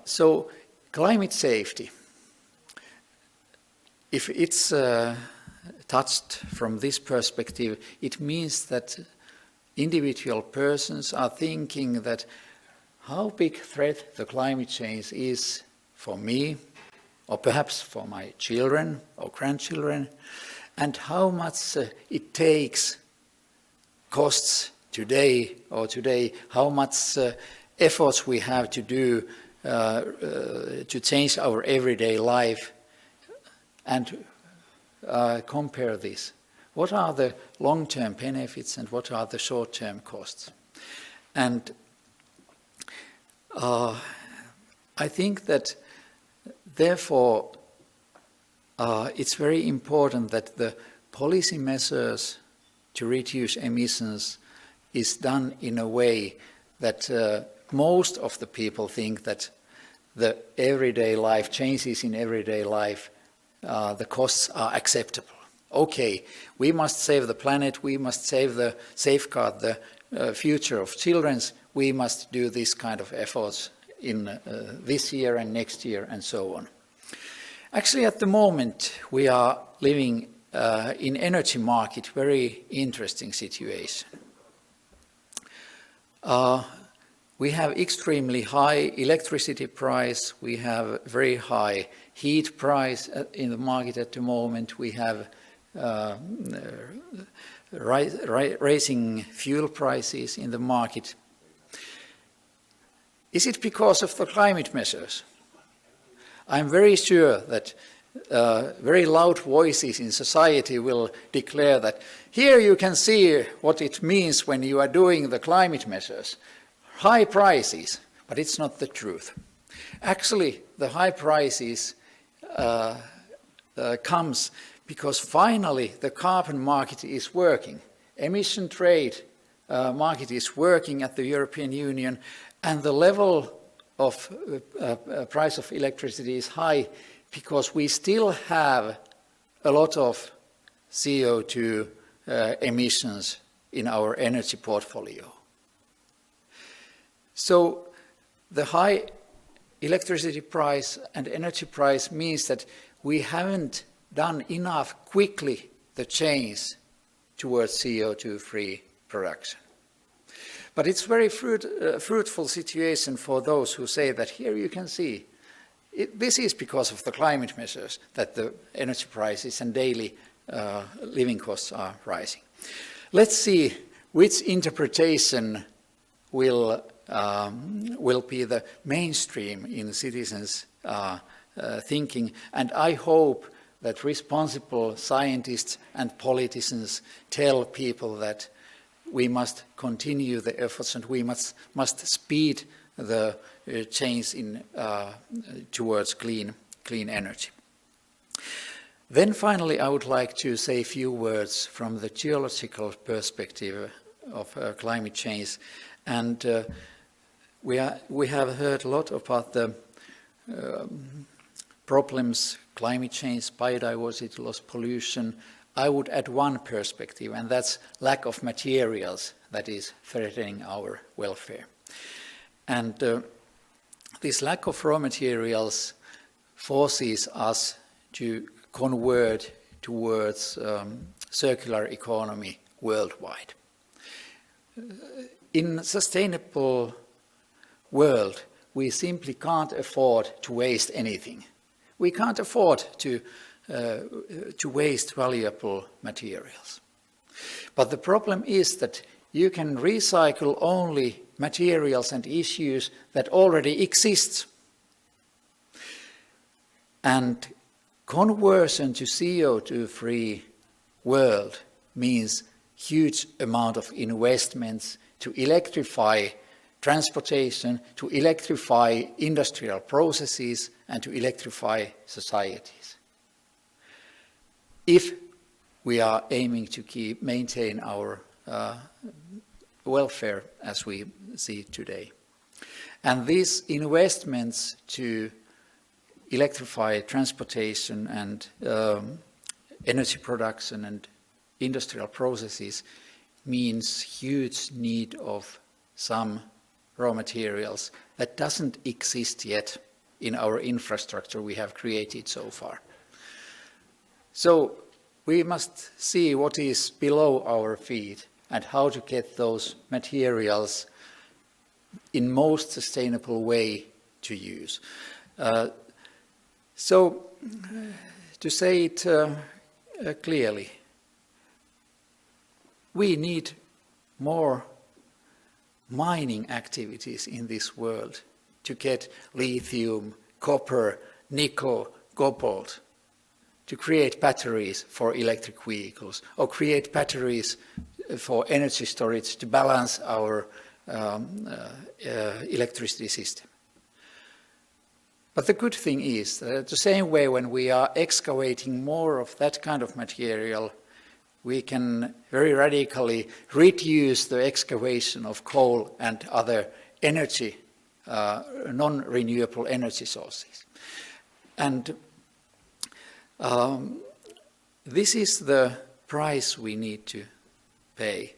So climate safety, if it's touched from this perspective, it means that individual persons are thinking that how big threat the climate change is for me, or perhaps for my children or grandchildren, and how much it takes, costs today, how much efforts we have to do to change our everyday life, and compare this. What are the long-term benefits and what are the short-term costs? And I think that therefore it's very important that the policy measures to reduce emissions is done in a way that most of the people think that the everyday life, changes in everyday life, the costs are acceptable. Okay, we must save the planet, we must safeguard the future of children, we must do this kind of efforts in this year and next year and so on. Actually, at the moment, we are living in energy market, very interesting situation. We have extremely high electricity price, we have very high heat price in the market at the moment, we have rising fuel prices in the market. Is it because of the climate measures? I'm very sure that very loud voices in society will declare that here you can see what it means when you are doing the climate measures. High prices, but it's not the truth. Actually, the high prices comes because finally the carbon market is working. Emission trade market is working at the European Union, and the level of price of electricity is high because we still have a lot of CO2 emissions in our energy portfolio. So the high electricity price and energy price means that we haven't done enough quickly the change towards CO2-free production. But it's very fruitful situation for those who say that here you can see this is because of the climate measures that the energy prices and daily living costs are rising. Let's see which interpretation will be the mainstream in citizens' thinking, and I hope that responsible scientists and politicians tell people that we must continue the efforts and we must speed the change towards clean energy. Then finally, I would like to say a few words from the geological perspective of climate change. And we have heard a lot about the problems, climate change, biodiversity loss, pollution. I would add one perspective, and that's lack of materials that is threatening our welfare. And this lack of raw materials forces us to convert towards circular economy worldwide. In a sustainable world, we simply can't afford to waste anything. We can't afford to waste valuable materials. But the problem is that you can recycle only materials and issues that already exist. And conversion to CO2-free world means huge amount of investments to electrify transportation, to electrify industrial processes, and to electrify societies. If we are aiming to maintain our welfare as we see today. And these investments to electrify transportation and energy production and industrial processes means huge need of some raw materials that doesn't exist yet in our infrastructure we have created so far. So we must see what is below our feet and how to get those materials in most sustainable way to use. So to say it clearly, we need more mining activities in this world to get lithium, copper, nickel, cobalt, to create batteries for electric vehicles or create batteries for energy storage to balance our electricity system. But the good thing is that the same way when we are excavating more of that kind of material, we can very radically reduce the excavation of coal and other energy, non-renewable energy sources. And this is the price we need to pay.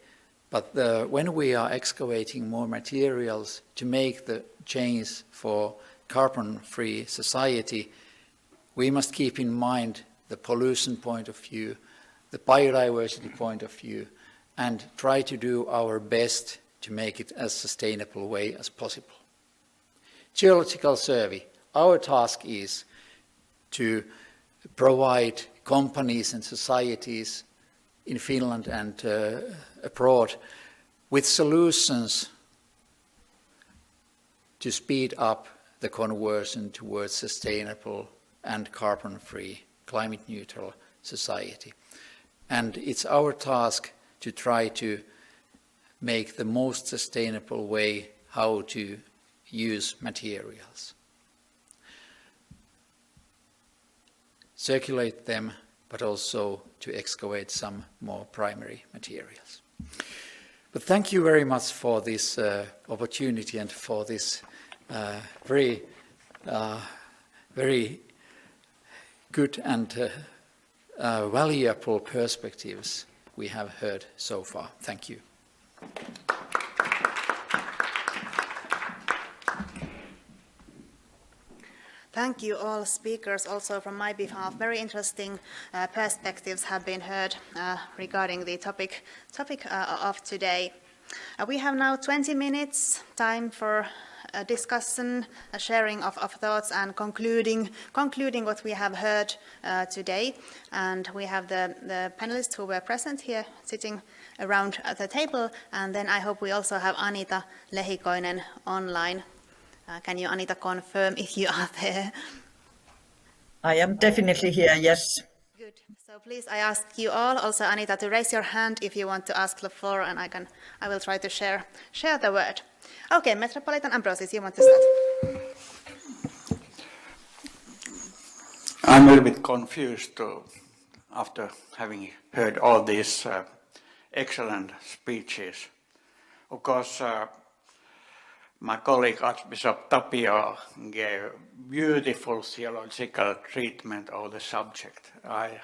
But when we are excavating more materials to make the change for carbon-free society, we must keep in mind the pollution point of view, the biodiversity point of view, and try to do our best to make it as sustainable way as possible. Geological survey. Our task is to provide companies and societies in Finland and abroad with solutions to speed up the conversion towards sustainable and carbon-free, climate-neutral society. And it's our task to try to make the most sustainable way how to use materials. Circulate them, but also to excavate some more primary materials. But thank you very much for this opportunity and for this very good and valuable perspectives we have heard so far. Thank you. Thank you all speakers also from my behalf. Very interesting perspectives have been heard regarding the topic of today. We have now 20 minutes time for a discussion, a sharing of thoughts and concluding what we have heard today. And we have the panelists who were present here sitting around the table. And then I hope we also have Anita Lehikoinen online. Can you, Anita, confirm if you are there? I am definitely here, yes. Good. So please, I ask you all, also Anita, to raise your hand if you want to ask the floor, and I will try to share the word. Okay, Metropolitan Ambrosius, you want to start? I'm a little bit confused after having heard all these excellent speeches. Of course, my colleague Archbishop Tapio gave beautiful theological treatment of the subject. I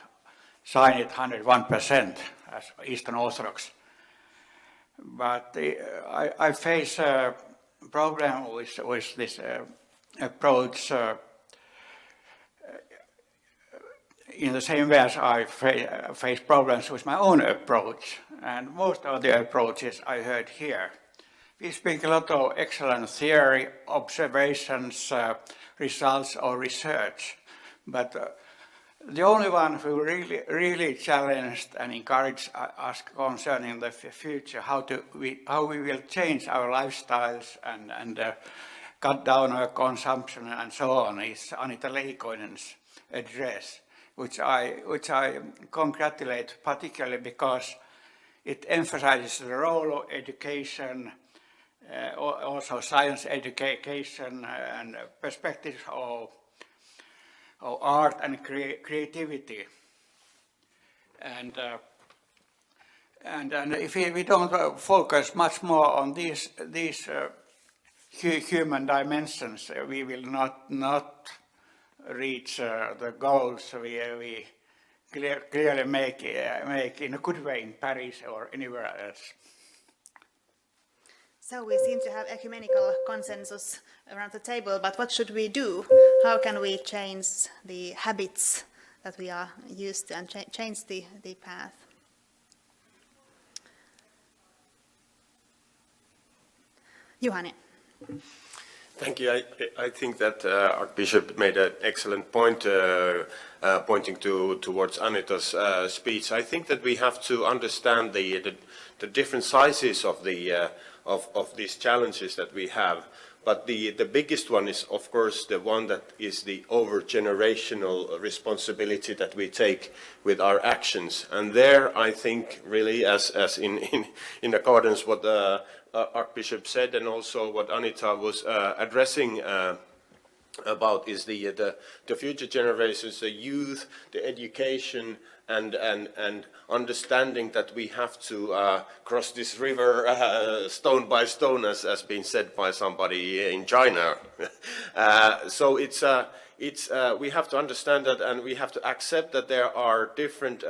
sign it 101% as Eastern Orthodox. But I face a problem with this approach in the same way as I face problems with my own approach. And most of the approaches I heard here. We speak a lot of excellent theory, observations, results or research, but the only one who really challenged and encouraged us concerning the future, how we will change our lifestyles and cut down our consumption and so on, is Anita Lehikoinen's address, which I congratulate particularly because it emphasizes the role of education, also science education and perspectives of art and creativity. And if we don't focus much more on these human dimensions, we will not reach the goals we clearly make in a good way in Paris or anywhere else. So we seem to have ecumenical consensus around the table, but what should we do? How can we change the habits that we are used to and change the path? Juhani. Thank you. I think that Archbishop made an excellent point pointing towards Anita's speech. I think that we have to understand the different sizes of these challenges that we have. But the biggest one is, of course, the one that is the over-generational responsibility that we take with our actions. And there, I think, really, as in accordance with what Archbishop said, and also what Anita was addressing about, is the future generations, the youth, the education, and understanding that we have to cross this river stone by stone, as has been said by somebody in China. So we have to understand that, and we have to accept that there are different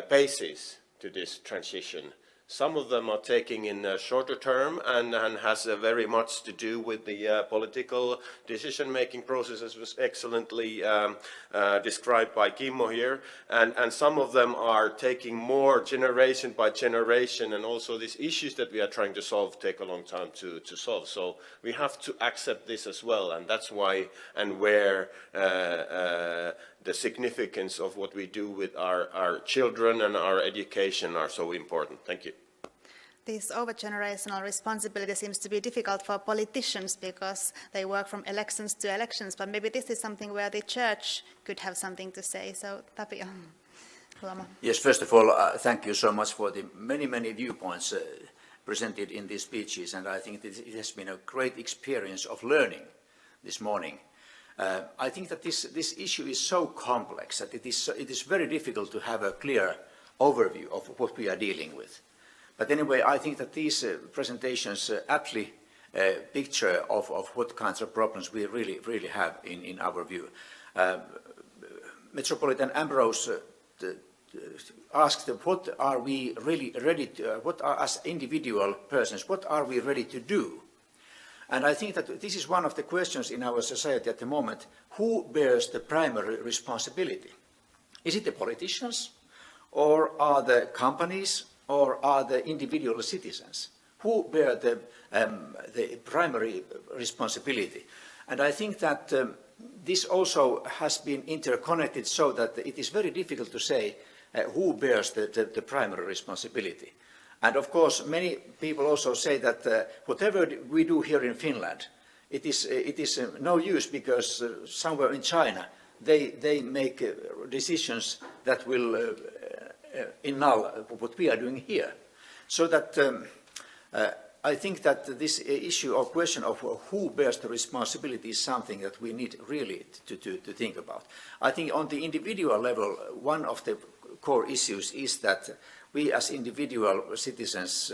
paces to this transition. Some of them are taking in a shorter term and has very much to do with the political decision-making process, as was excellently described by Kimmo here. And some of them are taking more generation by generation, and also these issues that we are trying to solve take a long time to solve. So we have to accept this as well, and that's why and where the significance of what we do with our children and our education are so important. Thank you. This over-generational responsibility seems to be difficult for politicians because they work from elections to elections, but maybe this is something where the church could have something to say. So, Tapio, Luoma. Yes, first of all, thank you so much for the many, many viewpoints presented in these speeches, and I think that it has been a great experience of learning this morning. I think that this issue is so complex that it is very difficult to have a clear overview of what we are dealing with. But anyway, I think that these presentations aptly picture of what kinds of problems we really have in our view. Metropolitan Ambrosius asked, what are we really ready to, what are, as individual persons, what are we ready to do? And I think that this is one of the questions in our society at the moment. Who bears the primary responsibility? Is it the politicians, or are the companies, or are the individual citizens? Who bear the primary responsibility? And I think that this also has been interconnected so that it is very difficult to say who bears the primary responsibility. And of course, many people also say that whatever we do here in Finland, it is no use because somewhere in China they make decisions that will annul what we are doing here. So that I think that this issue or question of who bears the responsibility is something that we need really to think about. I think on the individual level, one of the core issues is that we as individual citizens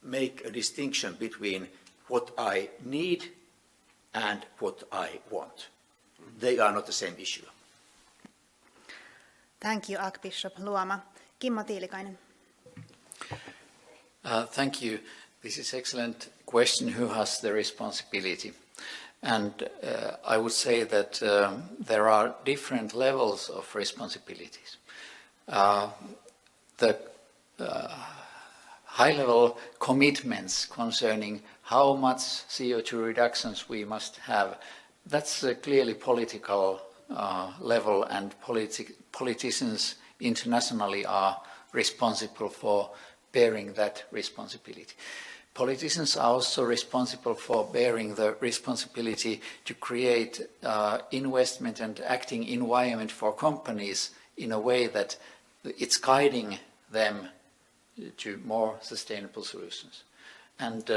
make a distinction between what I need and what I want. They are not the same issue. Thank you, Archbishop Luoma. Kimmo, Tiilikainen. Thank you. This is an excellent question, who has the responsibility? And I would say that there are different levels of responsibilities. The high-level commitments concerning how much CO2 reductions we must have, that's a clearly political level, and politicians internationally are responsible for bearing that responsibility. Politicians are also responsible for bearing the responsibility to create investment and acting environment for companies in a way that it's guiding them to more sustainable solutions. And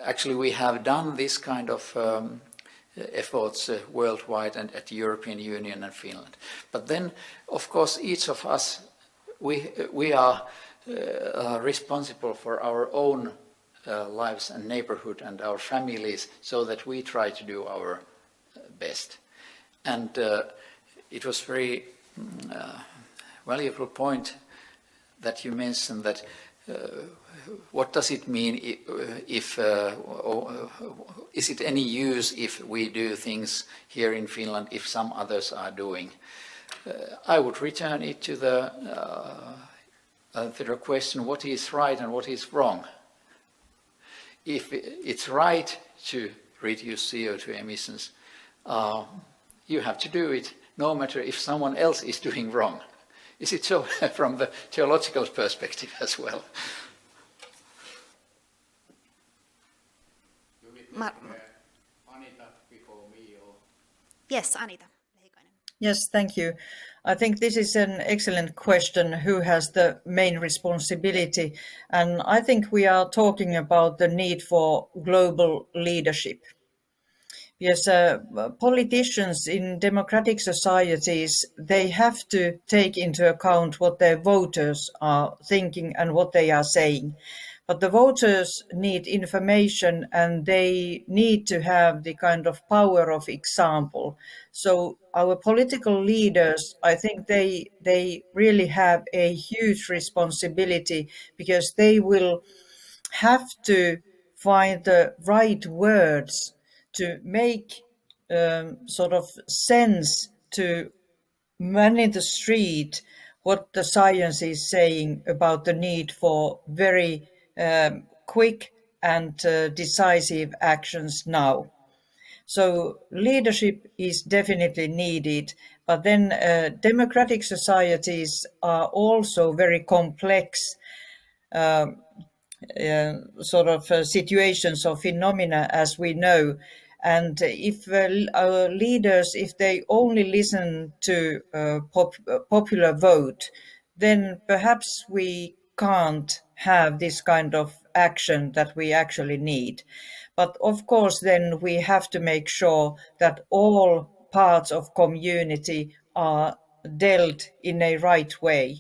actually we have done this kind of efforts worldwide and at the European Union and Finland. But then, of course, each of us, we are responsible for our own lives and neighborhood and our families, so that we try to do our best. And it was very valuable point that you mentioned, that what does it mean if is it any use if we do things here in Finland if some others are doing? I would return it to the question, what is right and what is wrong? If it's right to reduce CO2 emissions, you have to do it no matter if someone else is doing wrong. Is it so from the geological perspective as well? Anita before me, or? Yes, Anita. Lehikoinen. Yes, thank you. I think this is an excellent question, who has the main responsibility? And I think we are talking about the need for global leadership. Yes, politicians in democratic societies, they have to take into account what their voters are thinking and what they are saying. But the voters need information and they need to have the kind of power of example. So our political leaders, I think they really have a huge responsibility, because they will have to find the right words to make sort of sense to man in the street what the science is saying about the need for very quick and decisive actions now. So leadership is definitely needed, but then democratic societies are also very complex sort of situations or phenomena, as we know. And if our leaders, if they only listen to popular vote, then perhaps we can't have this kind of action that we actually need. But of course, then we have to make sure that all parts of community are dealt in a right way.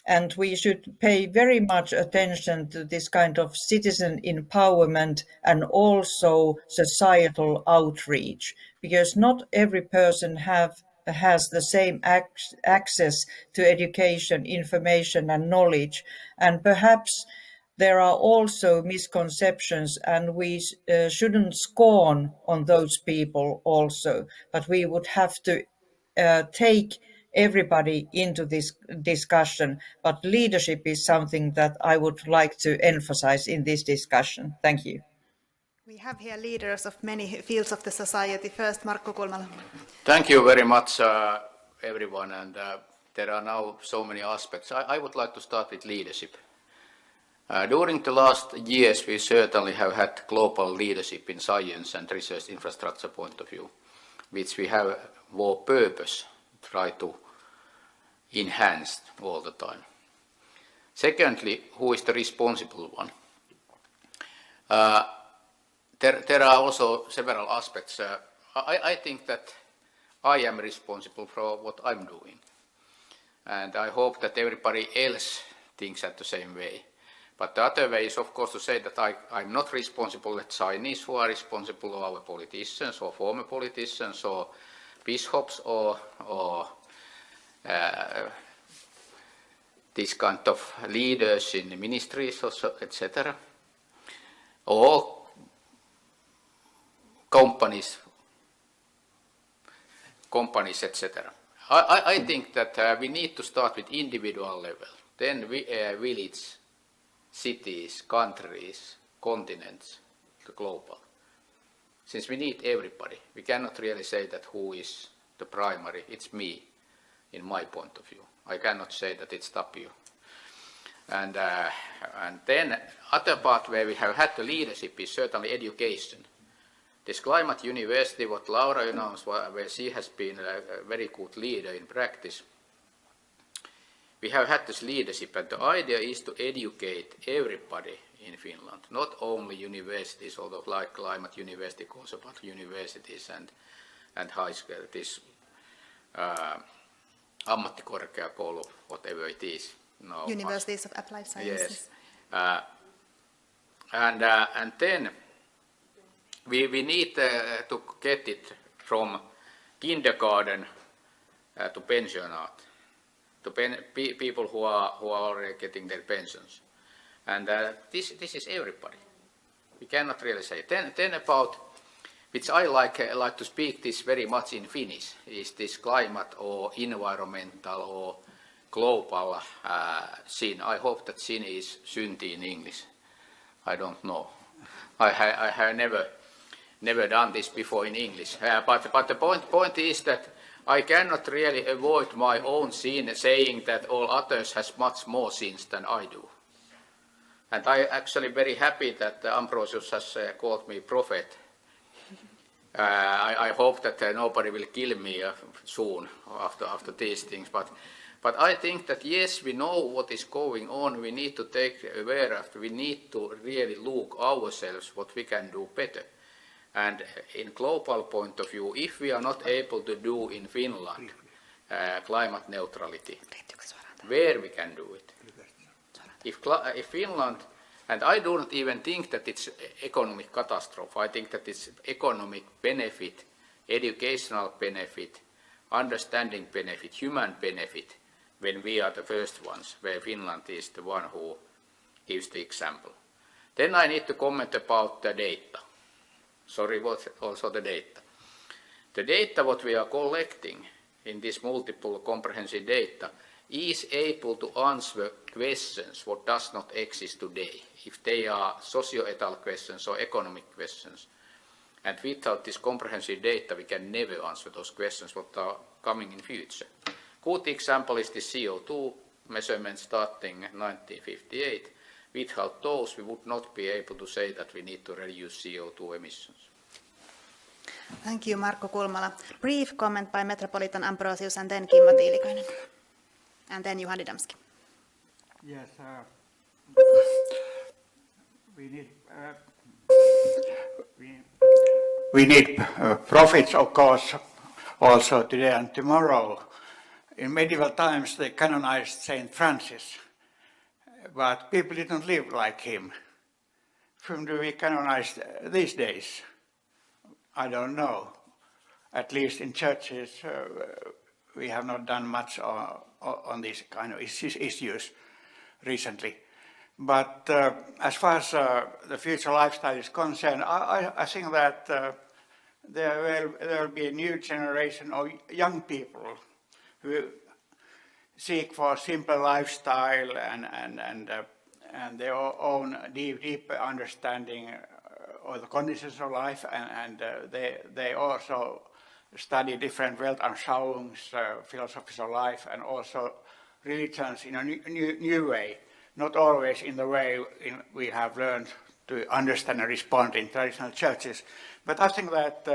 And we should pay very much attention to this kind of citizen empowerment and also societal outreach, because not every person has the same access to education, information and knowledge. And perhaps there are also misconceptions, and we shouldn't scorn on those people also, but we would have to take everybody into this discussion. But leadership is something that I would like to emphasize in this discussion. Thank you. We have here leaders of many fields of the society. First, Markku Kulmala. Thank you very much, everyone. And there are now so many aspects. I would like to start with leadership. During the last years, we certainly have had global leadership in science and research infrastructure point of view, which we have more purpose, try to enhance all the time. Secondly, who is the responsible one? There are also several aspects. I think that I am responsible for what I'm doing. And I hope that everybody else thinks at the same way. But the other way is, of course, to say that I'm not responsible, that Chinese who are responsible, or our politicians, or former politicians, or bishops, or these kind of leaders in the ministries, etc., or companies, etc. I think that we need to start with individual level, then village, cities, countries, continents, the global. Since we need everybody, we cannot really say that who is the primary. It's me, in my point of view. I cannot say that it's Tapio. And then other part where we have had the leadership is certainly education. This climate university, what Laura announced, where she has been a very good leader in practice, we have had this leadership, and the idea is to educate everybody in Finland, not only universities, although like climate university goes about universities and high school, this ammattikorkeakoulu, whatever it is. No, Universities of Applied Sciences. Yes. And then we need to get it from kindergarten to pensionat, to people who are already getting their pensions. And this is everybody. We cannot really say. Then about, which I like to speak this very much in Finnish, is this climate or environmental or global scene. I hope that scene is synti in English. I don't know. I have never done this before in English. But the point is that I cannot really avoid my own scene saying that all others has much more sins than I do. And I actually very happy that Ambrosius has called me prophet. I hope that nobody will kill me soon after these things. But I think that yes, we know what is going on. We need to take aware of. We need to really look ourselves what we can do better. And in global point of view, if we are not able to do in Finland climate neutrality, where we can do it? If Finland And I do not even think that it's economic catastrophe. I think that it's economic benefit, educational benefit, understanding benefit, human benefit, when we are the first ones, where Finland is the one who gives the example. Then I need to comment about the data. Sorry, also the data. The data what we are collecting in this multiple comprehensive data is able to answer questions what does not exist today, if they are socio-ethical questions or economic questions. And without this comprehensive data, we can never answer those questions what are coming in future. Good example is the CO2 measurement starting 1958. Without those, we would not be able to say that we need to reduce CO2 emissions. Thank you, Markku Kulmala. Brief comment by Metropolitan Ambrosius and then Kimmo Tiilikainen. And then Juhani Damski. Yes, we need prophets, of course, also today and tomorrow. In medieval times, they canonized Saint Francis, but people didn't live like him. Whom do we canonize these days? I don't know. At least in churches, we have not done much on these kind of issues recently. But as far as the future lifestyle is concerned, I think that there will be a new generation of young people who seek for simple lifestyle and their own deeper understanding of the conditions of life, and they also study different Weltanschauungs, philosophies of life, and also religions in a new way, not always in the way we have learned to understand and respond in traditional churches. But I think that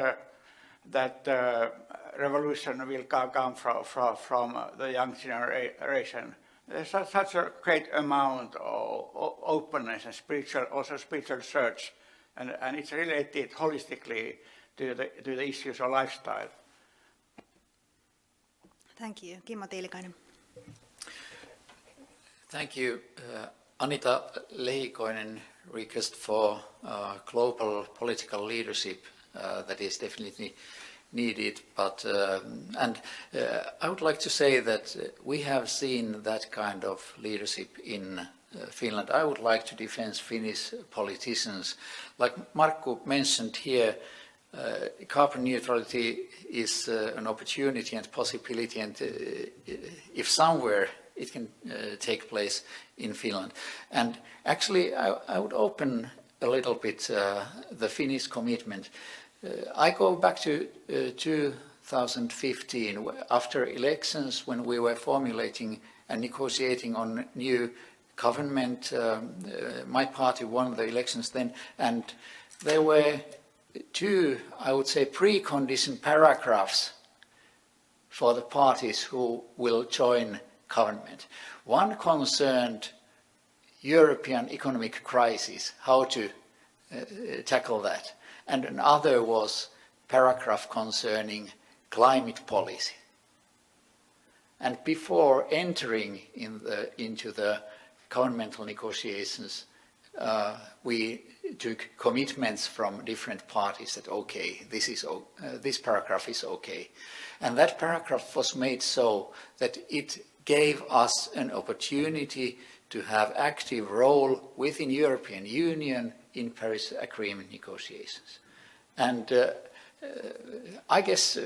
revolution will come from the young generation. There's such a great amount of openness and spiritual search, and it's related holistically to the issues of lifestyle. Thank you. Kimmo Tiilikainen. Thank you. Anita, Lehikoinen request for global political leadership that is definitely needed, but I would like to say that we have seen that kind of leadership in Finland. I would like to defend Finnish politicians. Like Markku mentioned here, carbon neutrality is an opportunity and possibility, and if somewhere it can take place in Finland. And actually I would open a little bit the Finnish commitment. I go back to 2015, after elections, when we were formulating and negotiating on new government. My party won the elections then, and there were two, I would say, precondition paragraphs for the parties who will join government. One concerned European economic crisis, how to tackle that. And another was paragraph concerning climate policy. And before entering into the governmental negotiations, we took commitments from different parties that, okay, this paragraph is okay. And that paragraph was made so that it gave us an opportunity to have active role within European Union in Paris Agreement negotiations. And I guess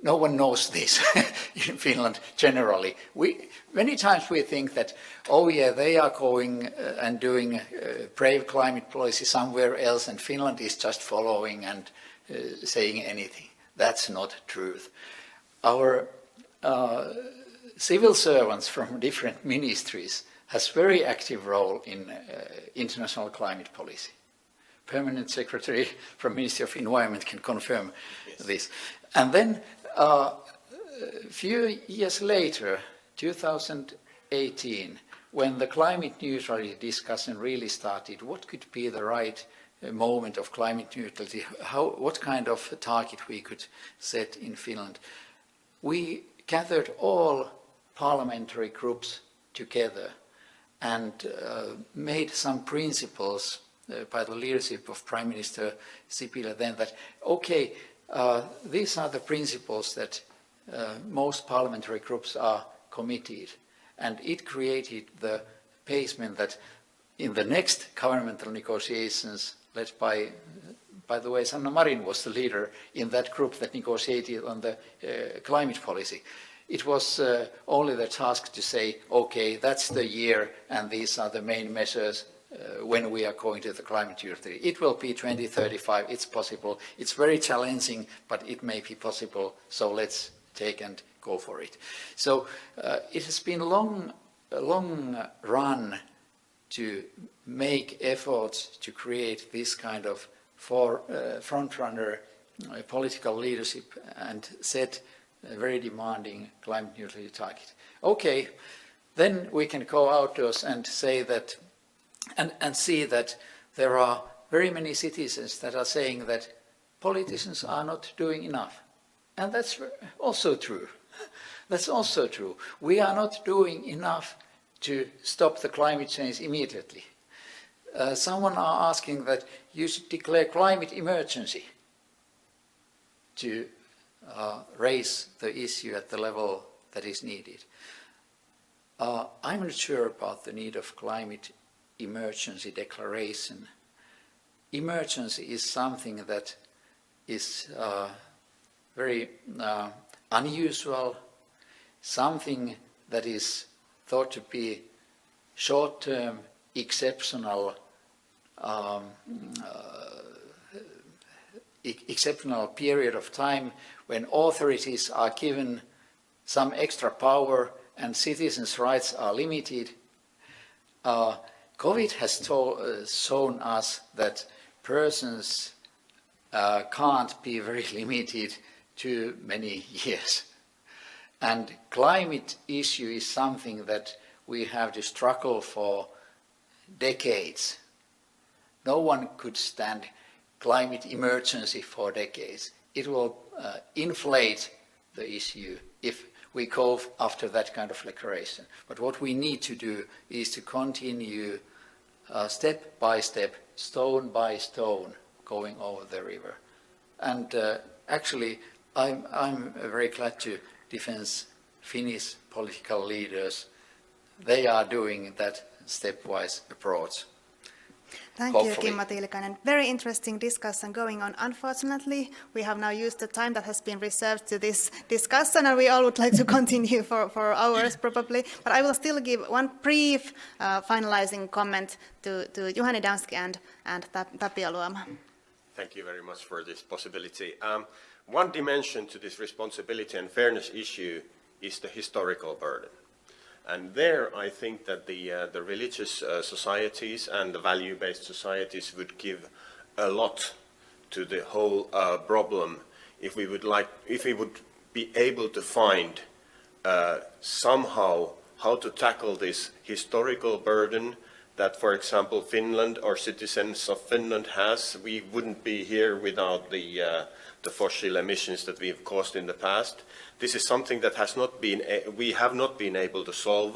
no one knows this in Finland generally. Many times we think that, oh yeah, they are going and doing brave climate policy somewhere else and Finland is just following and saying anything. That's not truth. Our civil servants from different ministries has very active role in international climate policy. Permanent Secretary from Ministry of Environment can confirm this. And then a few years later, 2018, when the climate neutrality discussion really started, what could be the right moment of climate neutrality, what kind of target we could set in Finland? We gathered all parliamentary groups together and made some principles by the leadership of Prime Minister Sipilä then that, okay, these are the principles that most parliamentary groups are committed. And it created the basement that in the next governmental negotiations led by the way, Sanna Marin was the leader in that group that negotiated on the climate policy. It was only the task to say, okay, that's the year and these are the main measures when we are going to the climate neutrality. It will be 2035, it's possible. It's very challenging, but it may be possible, so let's take and go for it. So it has been a long run to make efforts to create this kind of front-runner political leadership and set a very demanding climate neutrality target. Okay, then we can go outdoors and say that, and see that there are very many citizens that are saying that politicians are not doing enough. And that's also true. That's also true. We are not doing enough to stop the climate change immediately. Someone are asking that you should declare climate emergency to raise the issue at the level that is needed. I'm not sure about the need of climate emergency declaration. Emergency is something that is very unusual, something that is thought to be short-term, exceptional period of time when authorities are given some extra power and citizens' rights are limited. COVID has shown us that persons can't be very limited to many years. And climate issue is something that we have to struggle for decades. No one could stand climate emergency for decades. It will inflate the issue if we go after that kind of declaration. But what we need to do is to continue step by step, stone by stone, going over the river. And actually, I'm very glad to defend Finnish political leaders. They are doing that stepwise approach. Thank Hopefully. you, Kimmo Tiilikainen. Very interesting discussion going on. Unfortunately, we have now used the time that has been reserved to this discussion, and we all would like to continue for hours probably. But I will still give one brief finalizing comment to Juhani Damski and Tapio Luoma. Thank you very much for this possibility. One dimension to this responsibility and fairness issue is the historical burden. And there I think that the religious societies and the value-based societies would give a lot to the whole problem if we would be able to find somehow how to tackle this historical burden that, for example, Finland or citizens of Finland has. We wouldn't be here without the fossil emissions that we've caused in the past. This is something that we have not been able to solve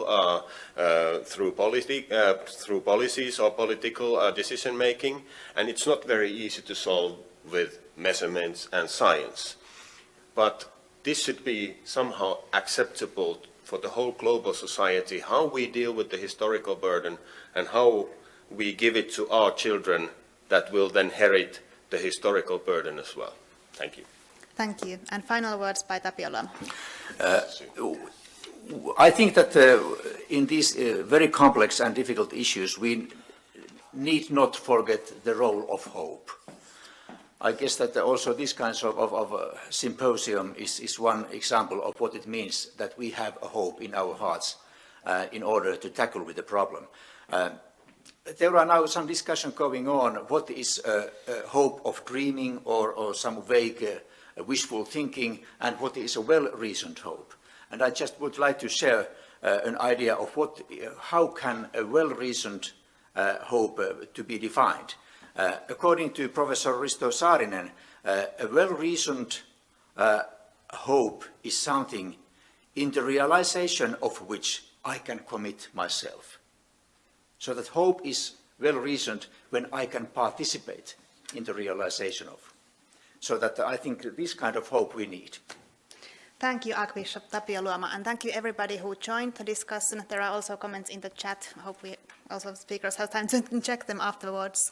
through policies or political decision making, and it's not very easy to solve with measurements and science. But this should be somehow acceptable for the whole global society, how we deal with the historical burden and how we give it to our children that will then inherit the historical burden as well. Thank you. Thank you. And final words by Tapio Luoma. I think that in these very complex and difficult issues, we need not forget the role of hope. I guess that also this kind of symposium is one example of what it means that we have a hope in our hearts in order to tackle with the problem. There are now some discussion going on. What is hope of dreaming or some vague wishful thinking, and what is a well-reasoned hope? And I just would like to share an idea of how can a well-reasoned hope to be defined. According to Professor Risto Saarinen, a well-reasoned hope is something in the realization of which I can commit myself. So that hope is well reasoned when I can participate in the realization of. So that I think this kind of hope we need. Thank you, Archbishop Tapio, Luoma, and thank you everybody who joined the discussion. There are also comments in the chat. I hope we also speakers have time to check them afterwards.